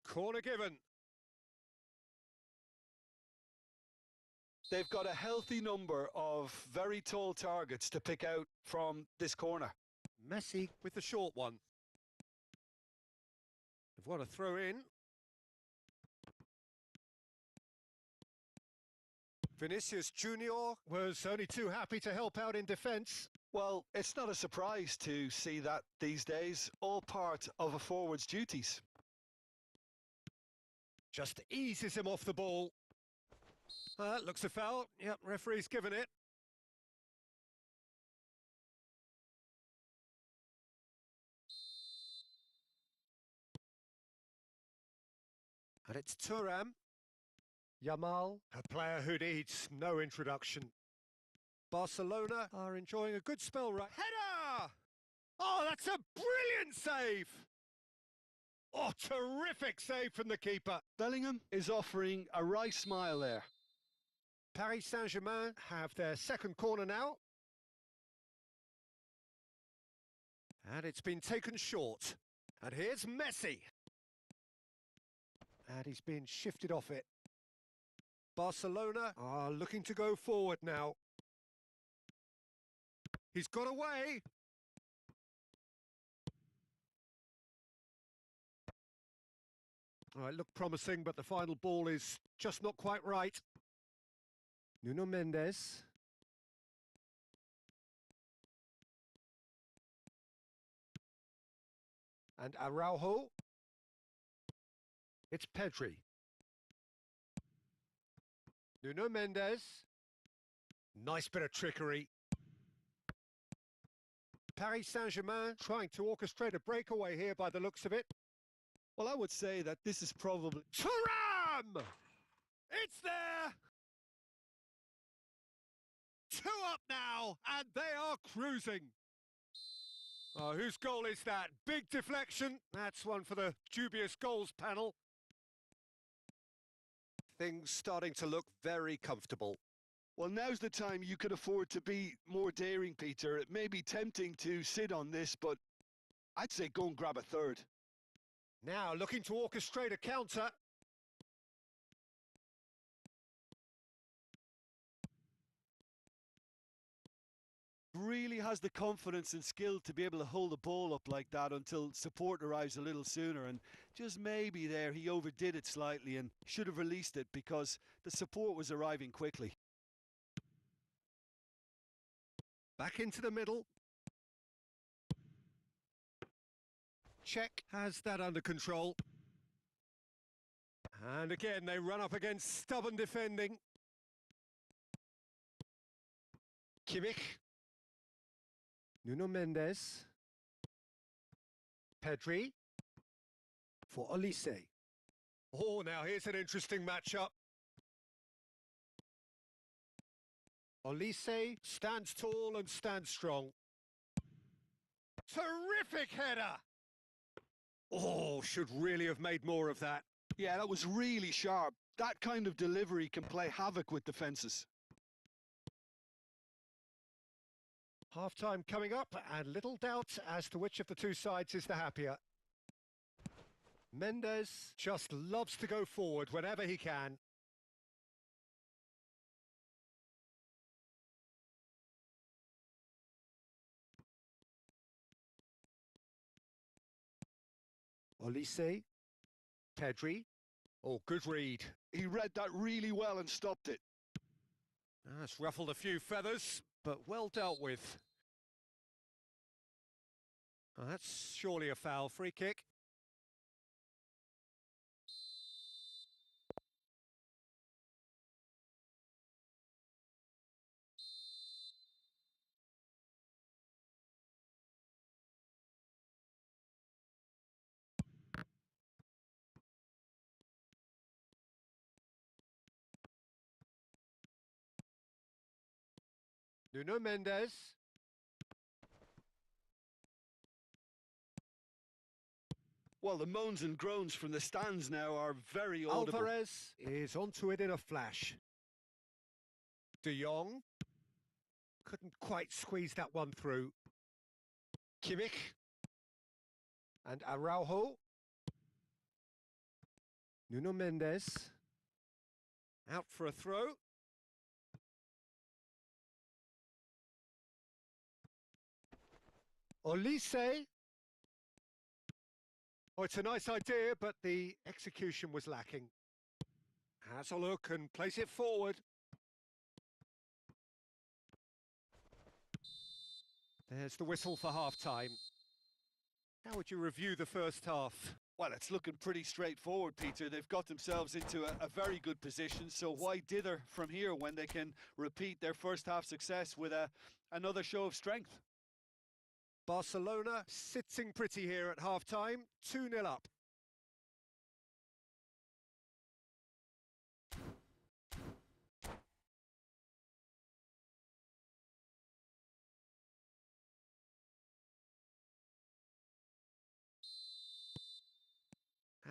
Corner given. They've got a healthy number of very tall targets to pick out from this corner. Messi with the short one. They've got a throw in. Vinicius Junior was only too happy to help out in defence. Well, it's not a surprise to see that these days, all part of a forward's duties. Just eases him off the ball. Looks a foul. Yep, referee's given it. And it's Thuram. Yamal, a player who needs no introduction. Barcelona are enjoying a good spell right. Header! Oh, that's a brilliant save! Oh, terrific save from the keeper. Bellingham is offering a wry smile there. Paris Saint-Germain have their second corner now. And it's been taken short. And here's Messi. And he's been shifted off it. Barcelona are looking to go forward now. He's got away. All right, looked promising, but the final ball is just not quite right. Nuno Mendes. And Araujo. It's Pedri. Nuno Mendes. Nice bit of trickery. Paris Saint-Germain trying to orchestrate a breakaway here by the looks of it. Well, I would say that this is probably... Thuram! It's there! 2 up now, and they are cruising. Oh, whose goal is that? Big deflection. That's one for the dubious goals panel. Things starting to look very comfortable. Well, now's the time you can afford to be more daring, Peter. It may be tempting to sit on this, but I'd say go and grab a third. Now looking to orchestrate a counter. Really has the confidence and skill to be able to hold the ball up like that until support arrives a little sooner, and just maybe there he overdid it slightly and should have released it because the support was arriving quickly. Back into the middle. Czech has that under control. And again, they run up against stubborn defending. Kimmich. Nuno Mendes. Pedri. for Olise. Oh, now here's an interesting matchup. Olise stands tall and stands strong. Terrific header! Oh, should really have made more of that. Yeah, that was really sharp. That kind of delivery can play havoc with defences. Half-time coming up, and little doubt as to which of the two sides is the happier. Mendes just loves to go forward whenever he can. Olise, Pedri. Oh, good read. He read that really well and stopped it. That's ruffled a few feathers, but well dealt with. Oh, that's surely a foul. Free kick. Nuno Mendes. Well, the moans and groans from the stands now are very audible. Alvarez is onto it in a flash. De Jong couldn't quite squeeze that one through. Kimmich and Araujo. Nuno Mendes out for a throw. Olise. Oh, it's a nice idea, but the execution was lacking. Has a look and plays it forward. There's the whistle for half-time. How would you review the first half? Well, it's looking pretty straightforward, Peter. They've got themselves into a very good position, so why dither from here when they can repeat their first half success with another show of strength? Barcelona sitting pretty here at half-time, 2-0 up.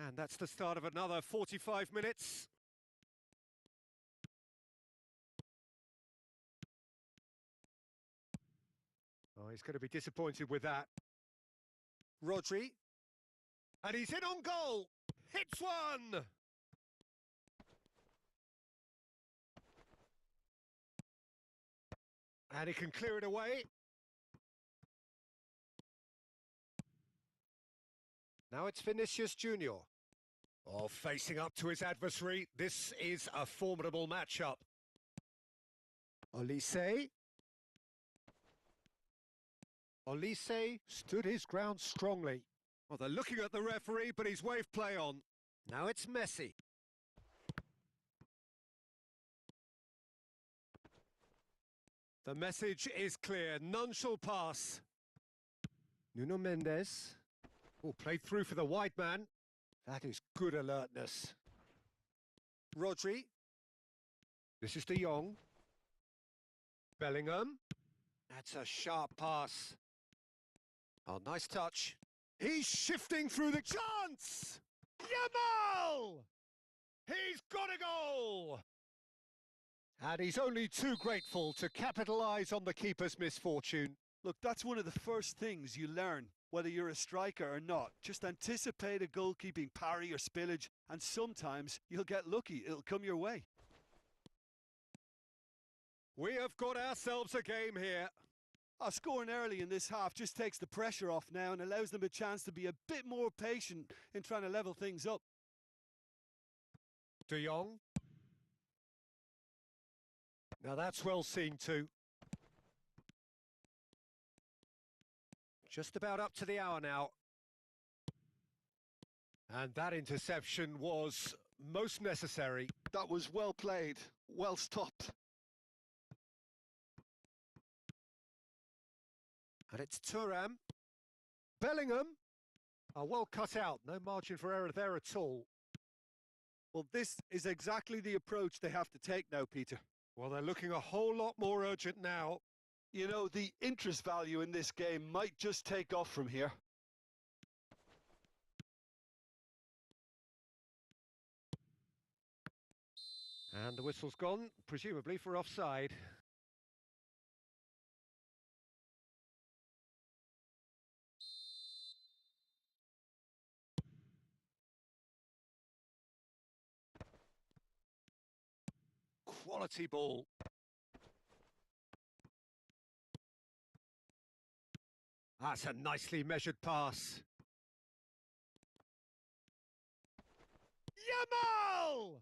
And that's the start of another 45 minutes. Oh, he's going to be disappointed with that. Rodri. And he's in on goal. Hits one. And he can clear it away. Now it's Vinicius Junior. Oh, facing up to his adversary. This is a formidable matchup. Olise. Olise stood his ground strongly. Well, they're looking at the referee, but he's waved play on. Now it's Messi. The message is clear. None shall pass. Nuno Mendes. Oh, played through for the wide man. That is good alertness. Rodri. This is De Jong. Bellingham. That's a sharp pass. Oh, nice touch. He's shifting through the chance! Yamal! He's got a goal! And he's only too grateful to capitalise on the keeper's misfortune. Look, that's one of the first things you learn, whether you're a striker or not. Just anticipate a goalkeeping parry or spillage, and sometimes you'll get lucky. It'll come your way. We have got ourselves a game here. Scoring early in this half just takes the pressure off now and allows them a chance to be a bit more patient in trying to level things up. De Jong. Now that's well seen too. Just about up to the hour now. And that interception was most necessary. That was well played, well stopped. And it's Thuram. Bellingham. Well cut out, no margin for error there at all. Well, this is exactly the approach they have to take now, Peter. Well, they're looking a whole lot more urgent now. You know, the interest value in this game might just take off from here. And the whistle's gone, presumably for offside. Quality ball. That's a nicely measured pass. Yamal!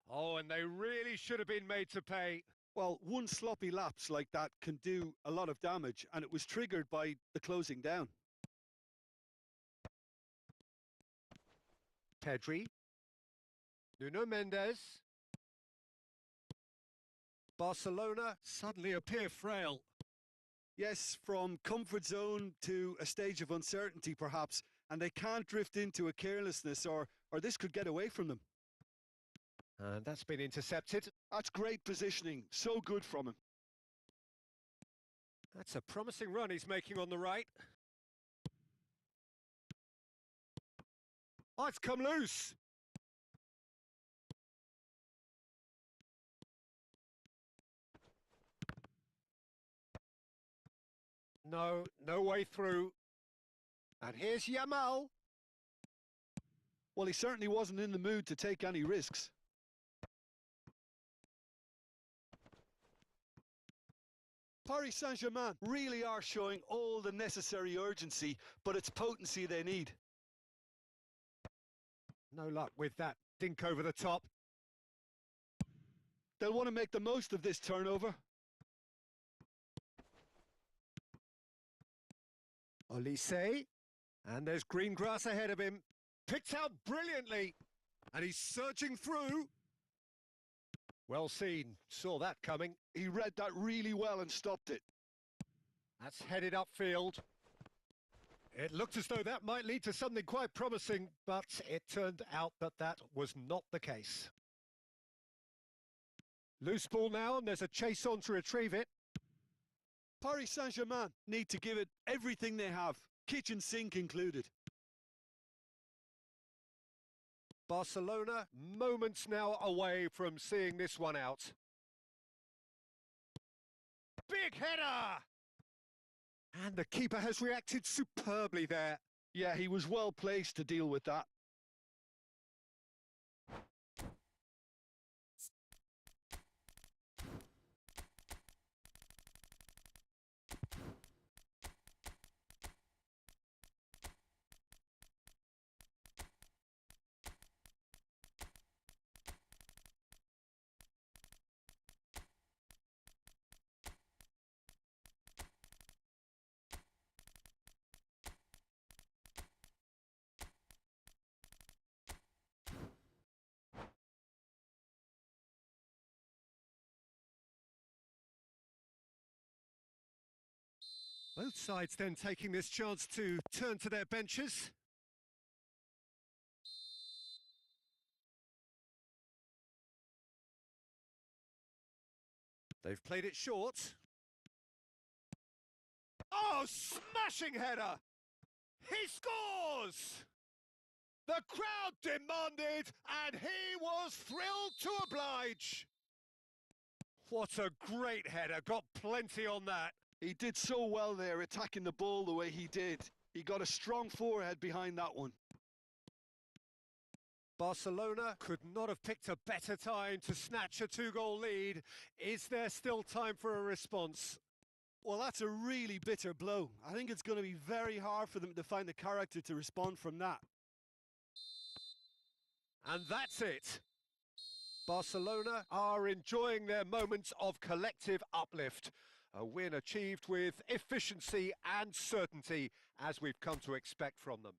Oh, and they really should have been made to pay. Well, one sloppy lapse like that can do a lot of damage, and it was triggered by the closing down. Pedri. Nuno Mendes. Barcelona suddenly appear frail. Yes, from comfort zone to a stage of uncertainty, perhaps, and they can't drift into a carelessness, or this could get away from them. And that's been intercepted. That's great positioning, so good from him. That's a promising run he's making on the right. Oh, it's come loose. No way through. And here's Yamal. Well, he certainly wasn't in the mood to take any risks. Paris Saint-Germain really are showing all the necessary urgency, but it's potency they need. No luck with that dink over the top. They'll want to make the most of this turnover. Olise, and there's green grass ahead of him. Picked out brilliantly, and he's surging through. Well seen, saw that coming. He read that really well and stopped it. That's headed upfield. It looked as though that might lead to something quite promising, but it turned out that that was not the case. Loose ball now, and there's a chase on to retrieve it. Paris Saint-Germain need to give it everything they have, kitchen sink included. Barcelona moments now away from seeing this one out. Big header! And the keeper has reacted superbly there. Yeah, he was well placed to deal with that. Both sides then taking this chance to turn to their benches. They've played it short. Oh, smashing header! He scores! The crowd demanded, and he was thrilled to oblige. What a great header, got plenty on that. He did so well there, attacking the ball the way he did. He got a strong forehead behind that one. Barcelona could not have picked a better time to snatch a two-goal lead. Is there still time for a response? Well, that's a really bitter blow. I think it's going to be very hard for them to find the character to respond from that. And that's it. Barcelona are enjoying their moments of collective uplift. A win achieved with efficiency and certainty, as we've come to expect from them.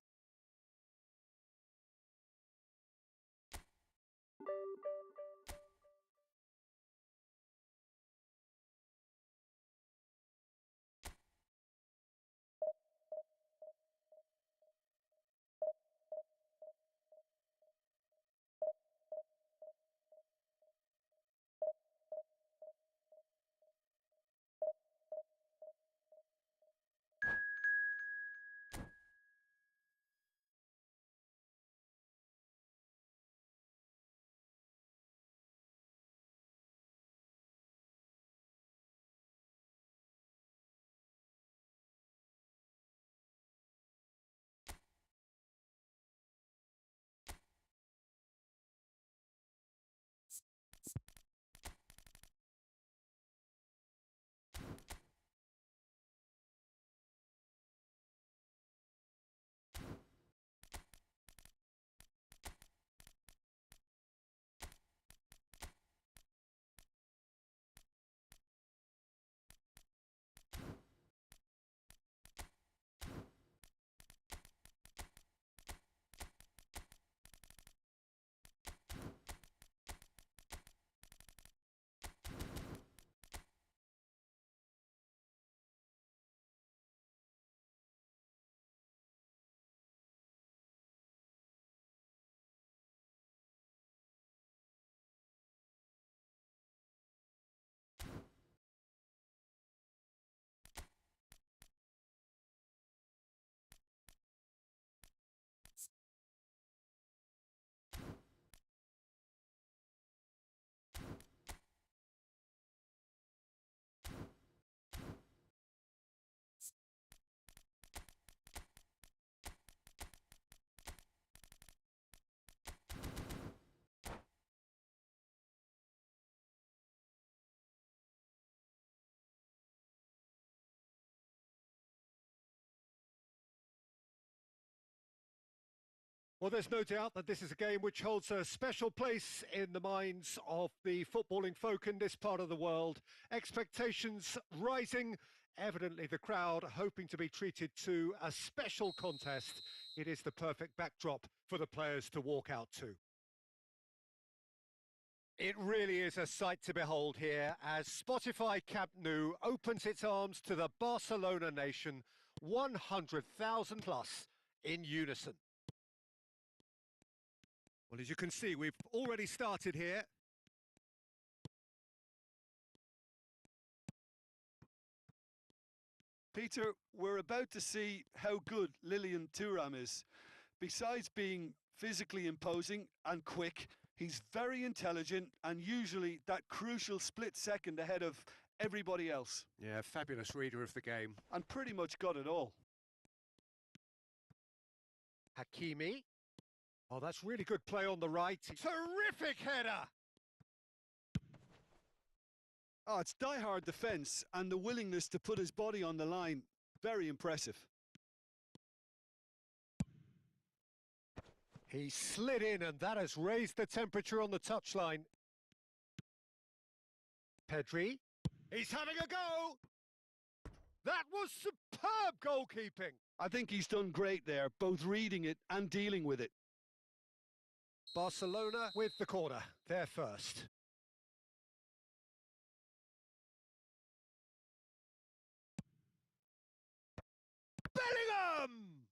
Well, there's no doubt that this is a game which holds a special place in the minds of the footballing folk in this part of the world. Expectations rising, evidently the crowd hoping to be treated to a special contest. It is the perfect backdrop for the players to walk out to. It really is a sight to behold here as Spotify Camp Nou opens its arms to the Barcelona nation, 100,000 plus in unison. Well, as you can see, we've already started here. Peter, we're about to see how good Lilian Thuram is. Besides being physically imposing and quick, he's very intelligent and usually that crucial split second ahead of everybody else. Yeah, fabulous reader of the game. And pretty much got it all. Hakimi. Oh, that's really good play on the right. Terrific header! Oh, it's die-hard defence and the willingness to put his body on the line. Very impressive. He slid in and that has raised the temperature on the touchline. Pedri. He's having a go! That was superb goalkeeping! I think he's done great there, both reading it and dealing with it. Barcelona with the corner, they're first. Bellingham!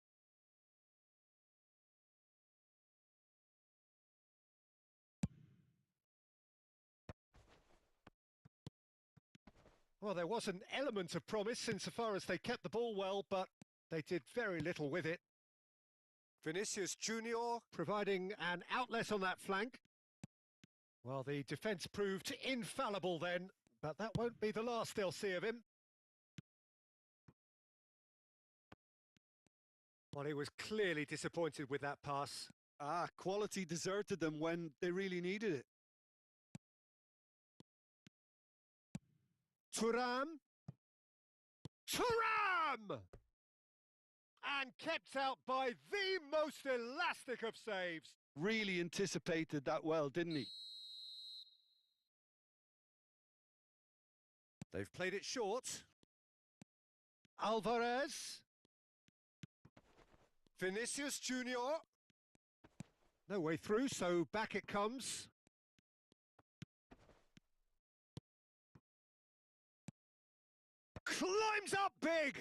Well, there was an element of promise insofar as they kept the ball well, but they did very little with it. Vinicius Junior providing an outlet on that flank. Well, the defence proved infallible then, but that won't be the last they'll see of him. Well, he was clearly disappointed with that pass. Quality deserted them when they really needed it. Thuram! And kept out by the most elastic of saves. Really anticipated that well, didn't he? They've played it short. Alvarez. Vinicius Junior. No way through, so back it comes. Climbs up big!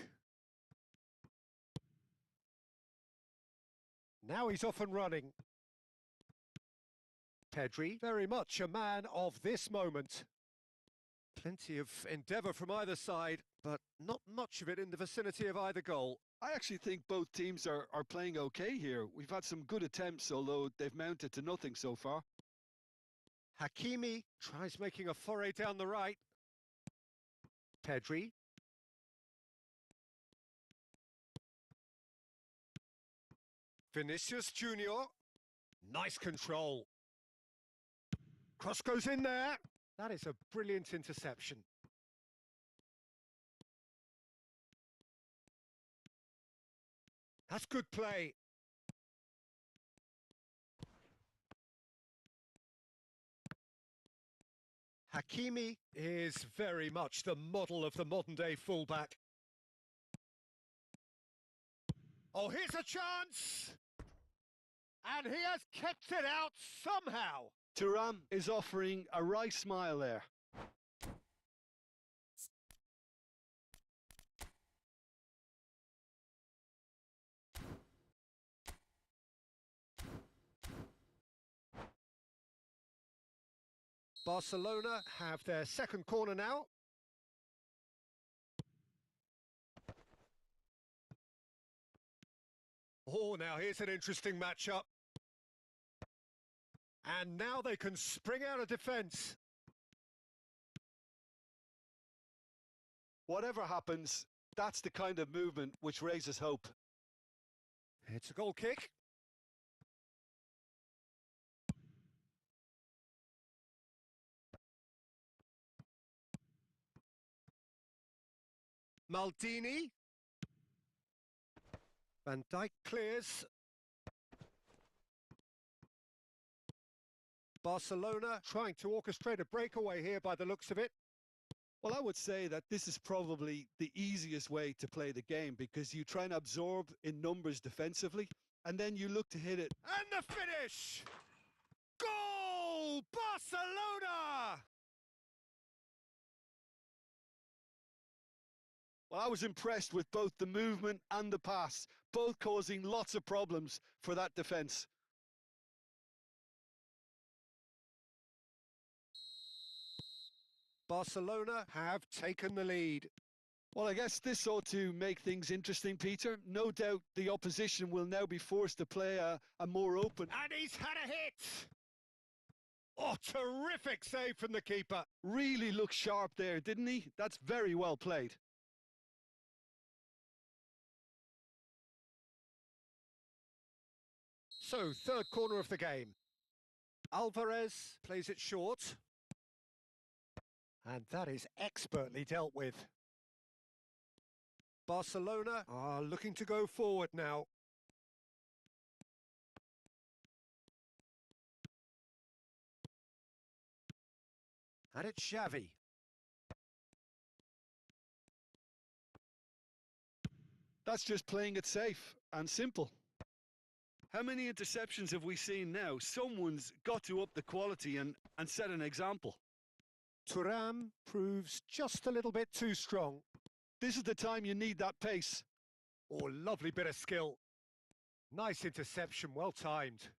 Now he's off and running. Pedri, very much a man of this moment. Plenty of endeavour from either side, but not much of it in the vicinity of either goal. I actually think both teams are playing okay here. We've had some good attempts, although they've mounted to nothing so far. Hakimi tries making a foray down the right. Pedri. Vinicius Junior. Nice control. Cross goes in there. That is a brilliant interception. That's good play. Hakimi is very much the model of the modern-day fullback. Oh, here's a chance! And he has kept it out somehow. Thuram is offering a wry smile there. Barcelona have their second corner now. Oh, now here's an interesting matchup. And now they can spring out of defence. Whatever happens, that's the kind of movement which raises hope. It's a goal kick. Maldini. Van Dijk clears. Barcelona trying to orchestrate a breakaway here by the looks of it. Well, I would say that this is probably the easiest way to play the game because you try and absorb in numbers defensively and then you look to hit it. And the finish! Goal! Barcelona! Well, I was impressed with both the movement and the pass, both causing lots of problems for that defence. Barcelona have taken the lead. Well, I guess this ought to make things interesting, Peter. No doubt the opposition will now be forced to play a more open. And he's had a hit! Oh, terrific save from the keeper. Really looked sharp there, didn't he? That's very well played. So, third corner of the game. Alvarez plays it short. And that is expertly dealt with. Barcelona are looking to go forward now. And it's Xavi. That's just playing it safe and simple. How many interceptions have we seen now? Someone's got to up the quality and set an example. Thuram proves just a little bit too strong. This is the time you need that pace. Oh, lovely bit of skill. Nice interception, well timed.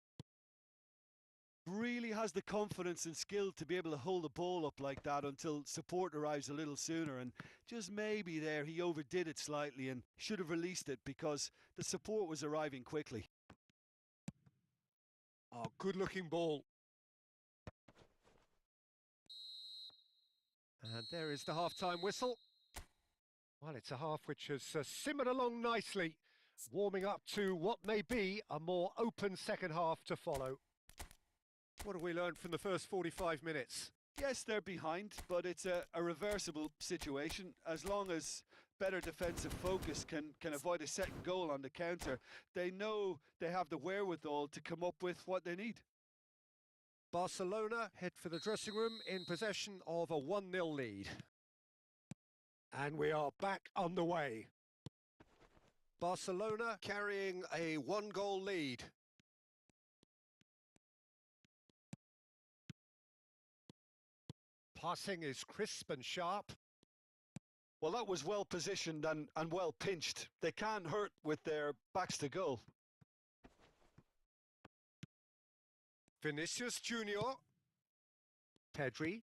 Really has the confidence and skill to be able to hold the ball up like that until support arrives a little sooner, and just maybe there he overdid it slightly and should have released it because the support was arriving quickly. Oh, good looking ball. And there is the half-time whistle. Well, it's a half which has simmered along nicely, warming up to what may be a more open second half to follow. What have we learned from the first 45 minutes? Yes, they're behind, but it's a reversible situation. As long as better defensive focus can avoid a second goal on the counter, they know they have the wherewithal to come up with what they need. Barcelona head for the dressing room in possession of a 1-0 lead. And we are back on the way. Barcelona carrying a 1-goal lead. Passing is crisp and sharp. Well, that was well positioned and well pinched. They can't hurt with their backs to goal. Vinicius Junior. Pedri.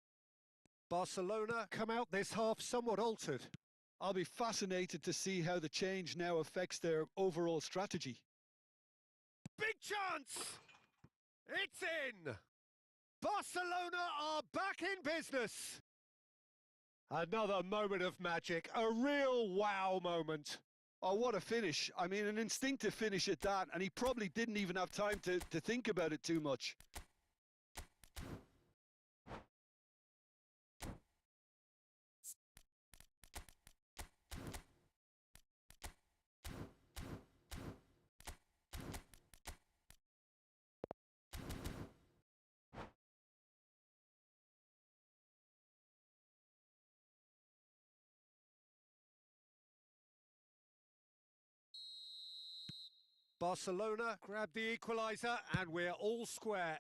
Barcelona come out this half somewhat altered. I'll be fascinated to see how the change now affects their overall strategy. Big chance! It's in! Barcelona are back in business! Another moment of magic, a real wow moment. Oh, what a finish. I mean, an instinctive finish at that, and he probably didn't even have time to think about it too much. Barcelona grab the equaliser and we're all square.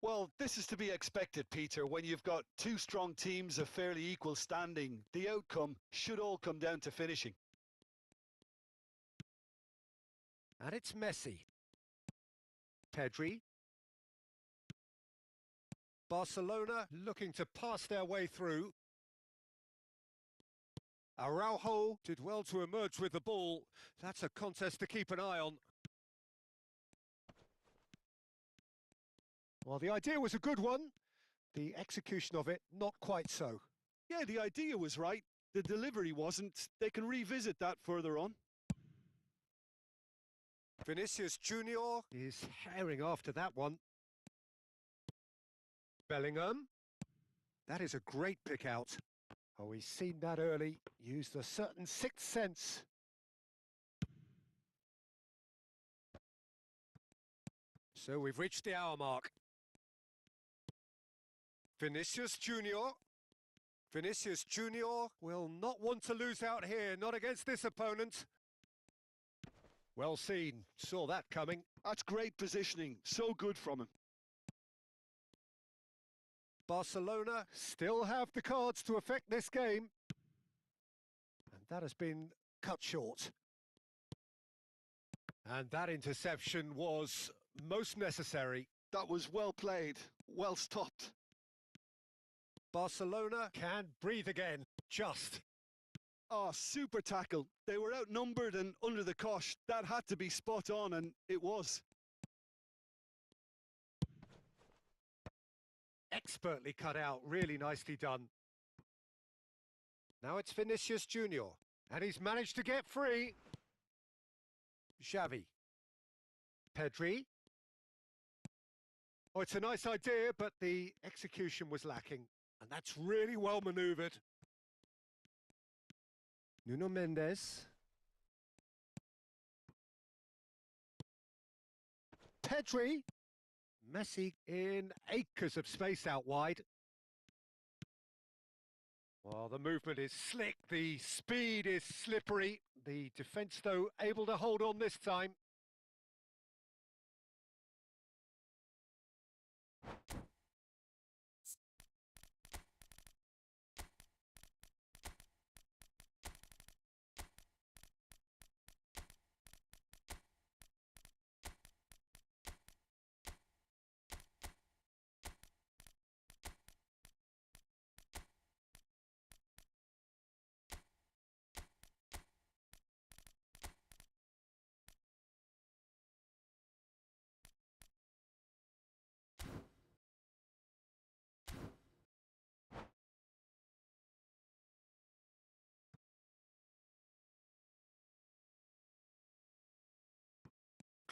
Well, this is to be expected, Peter. When you've got two strong teams of fairly equal standing, the outcome should all come down to finishing. And it's Messi. Pedri. Barcelona looking to pass their way through. Araujo did well to emerge with the ball. That's a contest to keep an eye on. Well, the idea was a good one. The execution of it, not quite so. Yeah, the idea was right. The delivery wasn't. They can revisit that further on. Vinicius Junior is herring after that one. Bellingham. That is a great pick out. Oh, he's seen that early. Used a certain sixth sense. So we've reached the hour mark. Vinicius Junior. Vinicius Junior will not want to lose out here, not against this opponent. Well seen, saw that coming. That's great positioning, so good from him. Barcelona still have the cards to affect this game. And that has been cut short. And that interception was most necessary. That was well played, well stopped. Barcelona can breathe again, just. Oh, super tackle. They were outnumbered and under the cosh. That had to be spot on, and it was. Expertly cut out, really nicely done. Now it's Vinicius Junior, and he's managed to get free. Xavi. Pedri. Oh, it's a nice idea, but the execution was lacking, and that's really well manoeuvred. Nuno Mendes. Pedri. Messi in acres of space out wide. Well, the movement is slick, the speed is slippery. The defence, though, able to hold on this time.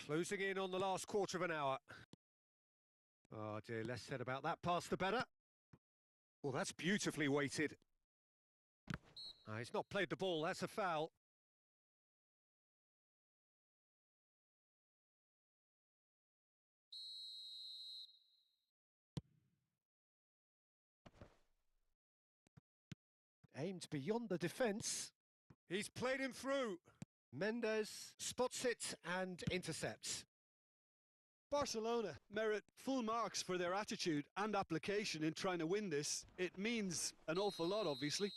Closing in on the last quarter of an hour. Oh dear, less said about that pass the better. Well, that's beautifully weighted. He's not played the ball, that's a foul. Aimed beyond the defence. He's played him through. Mendes spots it and intercepts. Barcelona merit full marks for their attitude and application in trying to win this. It means an awful lot, obviously.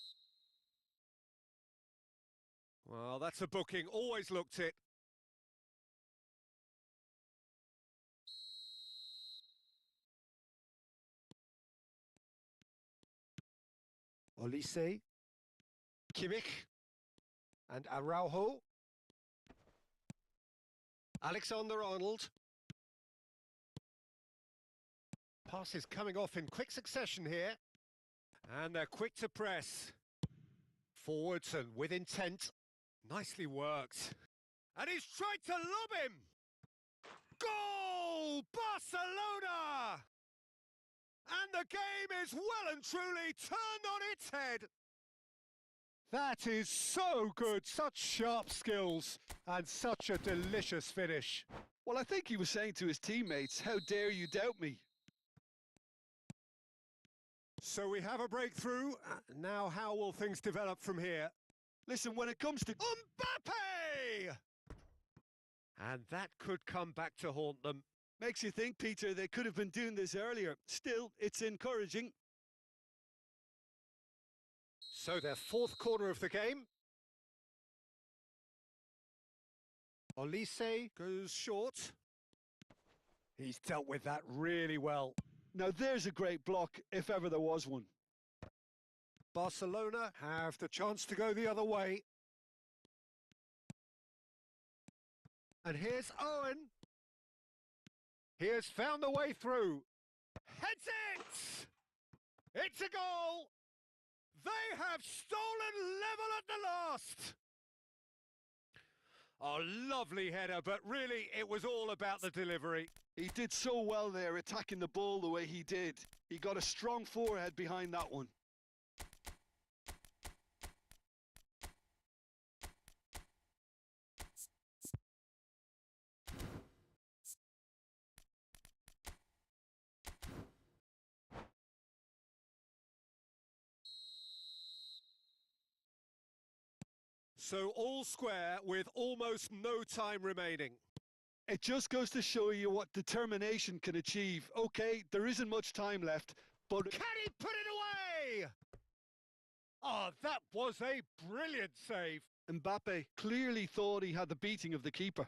Well, that's a booking. Always looked it. Olise. Kimmich. And Araujo. Alexander-Arnold. Passes coming off in quick succession here. And they're quick to press. Forwards and with intent. Nicely worked. And he's tried to lob him! Goal! Barcelona! And the game is well and truly turned on its head. That is so good, such sharp skills and such a delicious finish. Well, I think he was saying to his teammates, how dare you doubt me? So we have a breakthrough. Now how will things develop from here? Listen, when it comes to Mbappe! And that could come back to haunt them. Makes you think, Peter, they could have been doing this earlier. Still, it's encouraging. So their fourth corner of the game. Olise goes short. He's dealt with that really well. Now there's a great block, if ever there was one. Barcelona have the chance to go the other way. And here's Owen. He has found the way through. Heads it! It's a goal! They have stolen level at the last! Oh, lovely header, but really it was all about the delivery. He did so well there, attacking the ball the way he did. He got a strong forehead behind that one. So all square with almost no time remaining. It just goes to show you what determination can achieve. Okay, there isn't much time left, but can he put it away? Oh, that was a brilliant save. Mbappe clearly thought he had the beating of the keeper.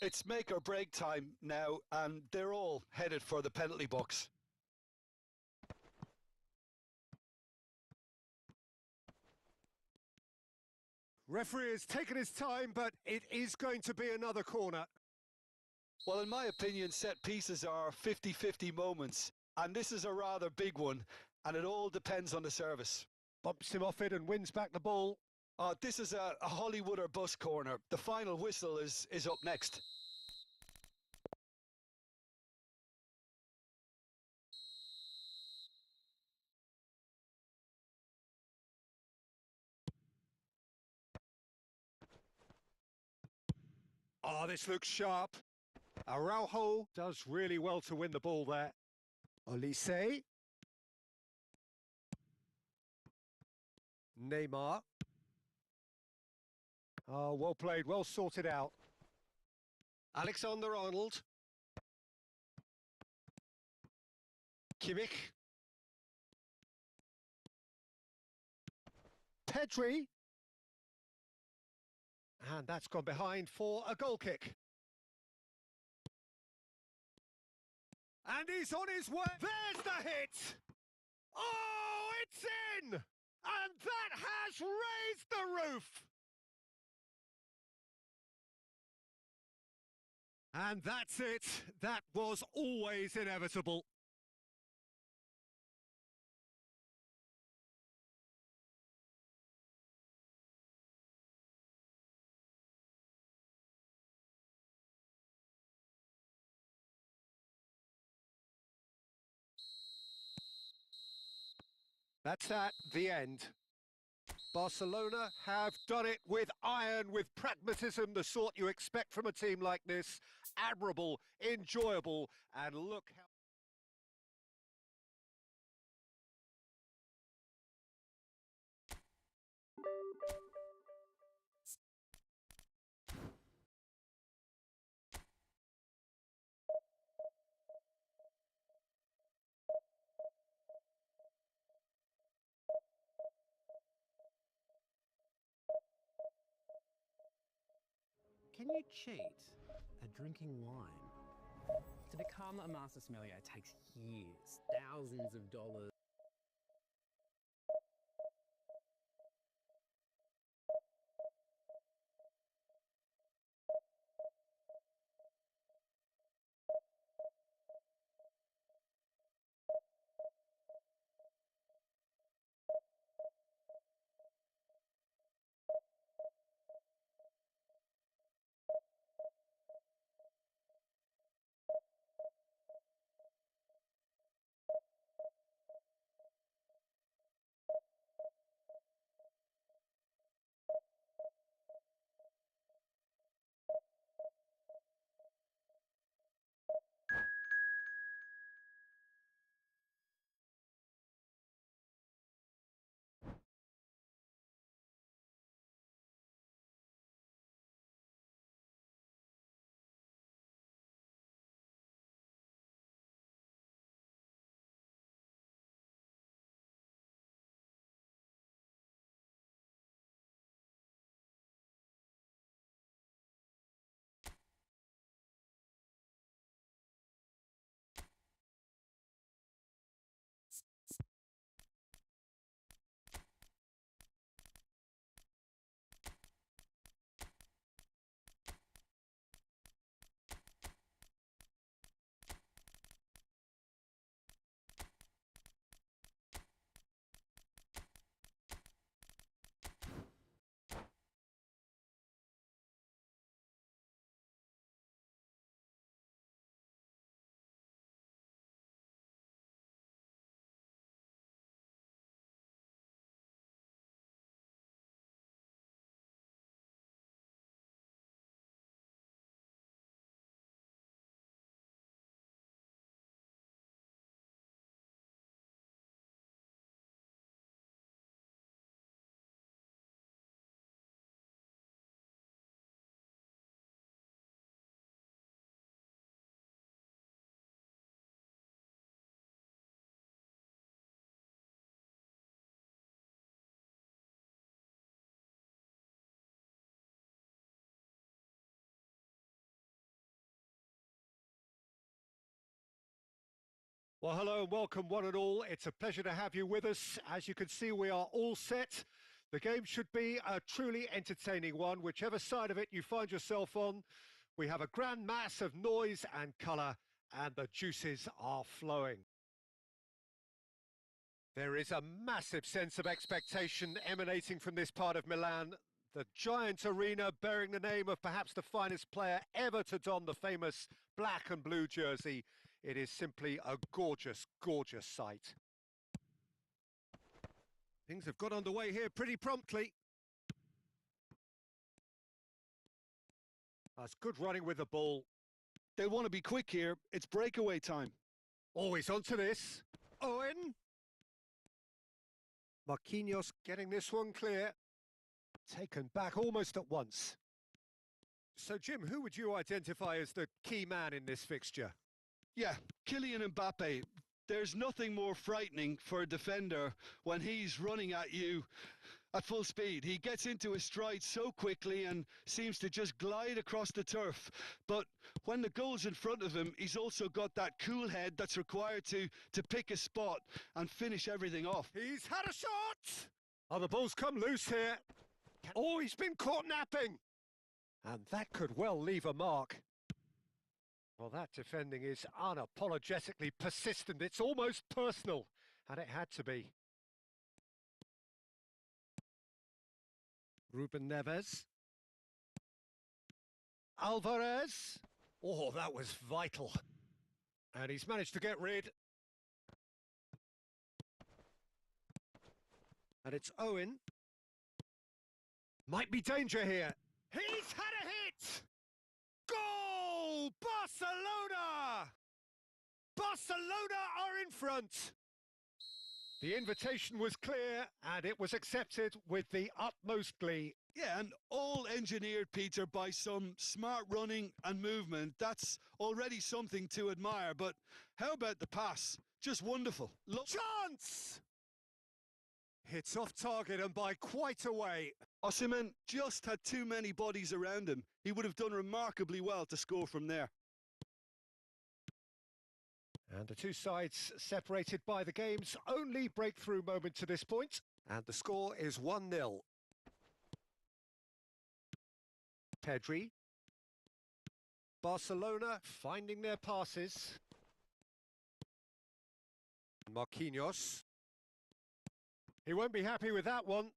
It's make or break time now, and they're all headed for the penalty box. Referee has taken his time, but it is going to be another corner. Well, in my opinion, set pieces are 50-50 moments, and this is a rather big one, and it all depends on the service. Bumps him off it and wins back the ball. This is a Hollywood or bust corner. The final whistle is up next. Oh, this looks sharp. Araujo does really well to win the ball there. Olise. Neymar. Oh, well played, well sorted out. Alexander-Arnold. Kimmich. Pedri. And that's gone behind for a goal kick. And he's on his way. There's the hit. Oh, it's in. And that has raised the roof. And that's it. That was always inevitable. That's at the end. Barcelona have done it with iron, with pragmatism, the sort you expect from a team like this. Admirable, enjoyable, and look how... Can you cheat at drinking wine? To become a master sommelier takes years, thousands of dollars. Well, hello and welcome one and all. It's a pleasure to have you with us. As you can see, we are all set. The game should be a truly entertaining one, whichever side of it you find yourself on. We have a grand mass of noise and colour, and the juices are flowing. There is a massive sense of expectation emanating from this part of Milan. The giant arena bearing the name of perhaps the finest player ever to don the famous black and blue jersey. It is simply a gorgeous, gorgeous sight. Things have got underway here pretty promptly. That's good running with the ball. They want to be quick here. It's breakaway time. Always onto this. Owen. Marquinhos getting this one clear. Taken back almost at once. So, Jim, who would you identify as the key man in this fixture? Yeah, Kylian Mbappe. There's nothing more frightening for a defender when he's running at you at full speed. He gets into his stride so quickly and seems to just glide across the turf. But when the goal's in front of him, he's also got that cool head that's required to pick a spot and finish everything off. He's had a shot! Oh, the ball's come loose here. Oh, he's been caught napping. And that could well leave a mark. Well, that defending is unapologetically persistent. It's almost personal, and it had to be. Ruben Neves. Alvarez. Oh, that was vital. And he's managed to get rid. And it's Owen. Might be danger here. He's had a hit! Goal! Barcelona! Barcelona are in front. The invitation was clear and it was accepted with the utmost glee. Yeah, and all engineered, Peter, by some smart running and movement. That's already something to admire, but how about the pass? Just wonderful. Chance! Hits off target and by quite a way. Osimhen just had too many bodies around him. He would have done remarkably well to score from there. And the two sides separated by the game's only breakthrough moment to this point. And the score is 1-0. Pedri. Barcelona finding their passes. Marquinhos. He won't be happy with that one.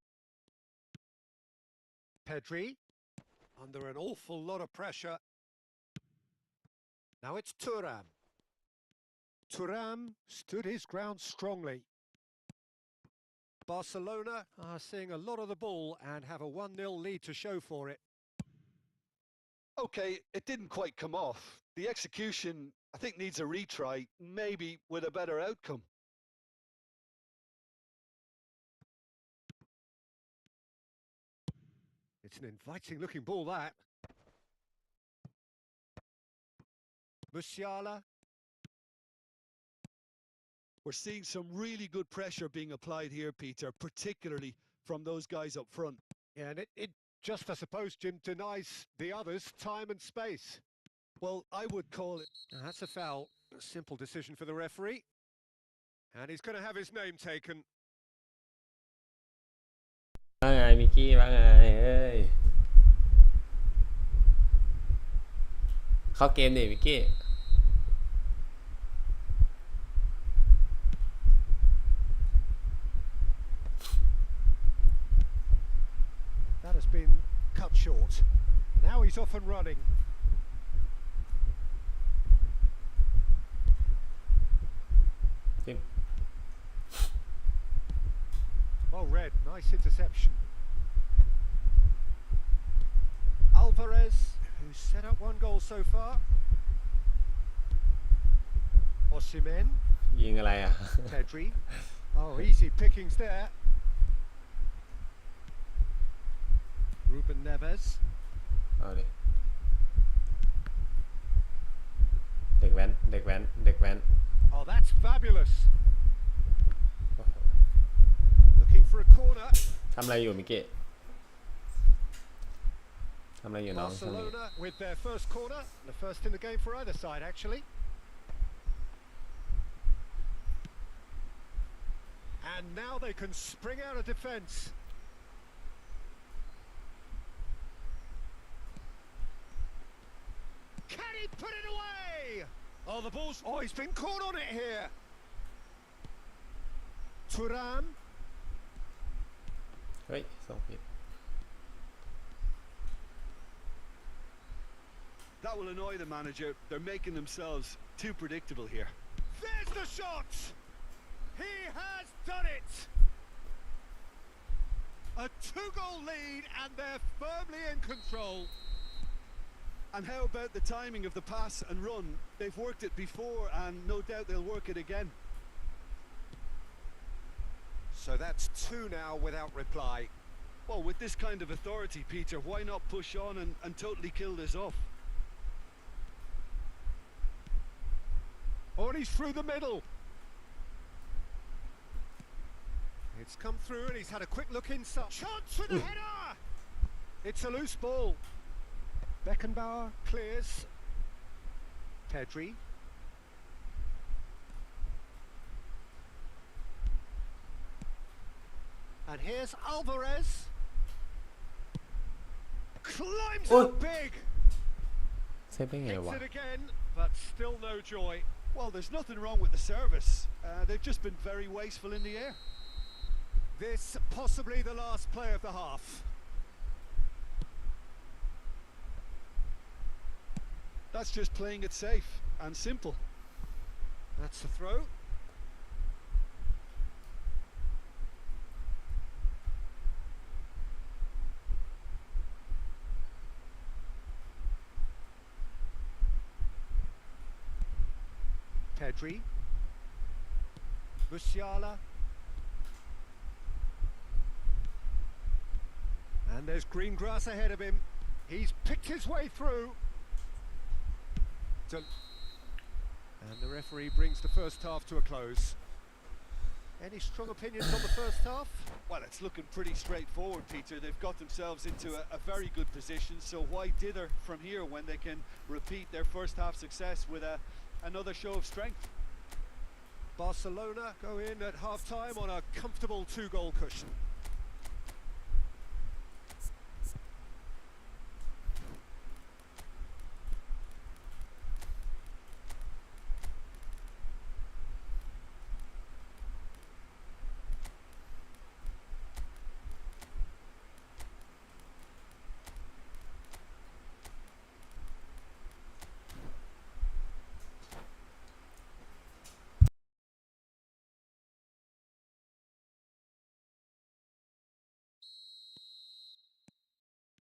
Pedri. Under an awful lot of pressure. Now it's Thuram. Thuram stood his ground strongly. Barcelona are seeing a lot of the ball and have a 1-0 lead to show for it. Okay, it didn't quite come off. The execution, I think, needs a retry, maybe with a better outcome. It's an inviting looking ball, that. Musiala. We're seeing some really good pressure being applied here, Peter, particularly from those guys up front. Yeah, and it just, I suppose, Jim, denies the others time and space. Well, I would call it... And that's a foul. A simple decision for the referee. And he's going to have his name taken. ว่าไงมิกกี้ว่าไงเอ้ยเข้าเกมดิมิกกี้ That has been cut short. Now he's off and running. Well read, nice interception. Alvarez, who's set up one goal so far. Osimhen. ยิงอะไรอ่ะ Pedri. Oh, easy pickings there. Ruben Neves. เอาดิเด็กแว้นเด็กแว้นเด็กแว้น Oh, that's fabulous. Looking for a corner. ทำอะไรอยู่มิกกี้ทำอะไรอยู่น้องทำอะไร Barcelona with their first corner. The first in the game for either side, actually. And now they can spring out of defence. Can he put it away? Oh, the ball's... Oh, he's been caught on it here. Thuram. เฮ้ยส่งผิด That will annoy the manager. They're making themselves too predictable here. There's the shot! He has done it! A 2-goal lead and they're firmly in control. And how about the timing of the pass and run? They've worked it before and no doubt they'll work it again. So that's 2 now without reply. Well, with this kind of authority, Peter, why not push on and totally kill this off? Oh, and he's through the middle. It's come through and he's had a quick look inside. Chance for the header! It's a loose ball. Beckenbauer clears. Pedri. And here's Alvarez. Climbs Oh. up big. เซฟได้ไง Hits วะ it again, but still no joy. Well, there's nothing wrong with the service. They've just been very wasteful in the air. This possibly the last play of the half. That's just playing it safe and simple. That's the throw. Pedri. Musiala. And there's green grass ahead of him. He's picked his way through. And the referee brings the first half to a close. Any strong opinions on the first half? Well, it's looking pretty straightforward, Peter. They've got themselves into a very good position, so why dither from here when they can repeat their first half success with another show of strength? Barcelona go in at half-time on a comfortable 2-goal cushion.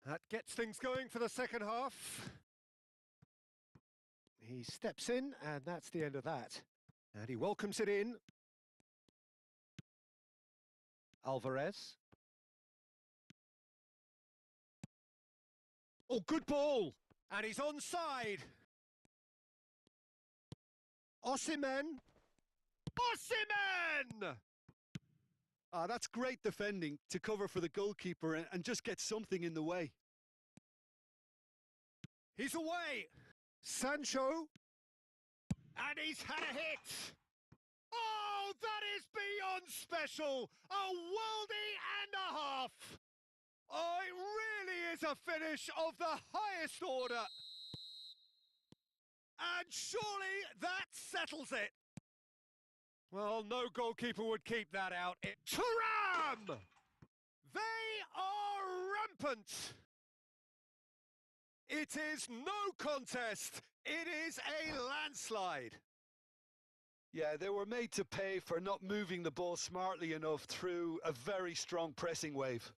That gets things going for the second half. He steps in, and that's the end of that. And he welcomes it in. Alvarez. Oh, good ball! And he's onside. Osimhen. Osimhen! That's great defending to cover for the goalkeeper and just get something in the way. He's away. Sancho. And he's had a hit. Oh, that is beyond special. A worldie and a half. Oh, it really is a finish of the highest order. And surely that settles it. Well, no goalkeeper would keep that out. Thuram! They are rampant. It is no contest. It is a landslide. Yeah, they were made to pay for not moving the ball smartly enough through a very strong pressing wave.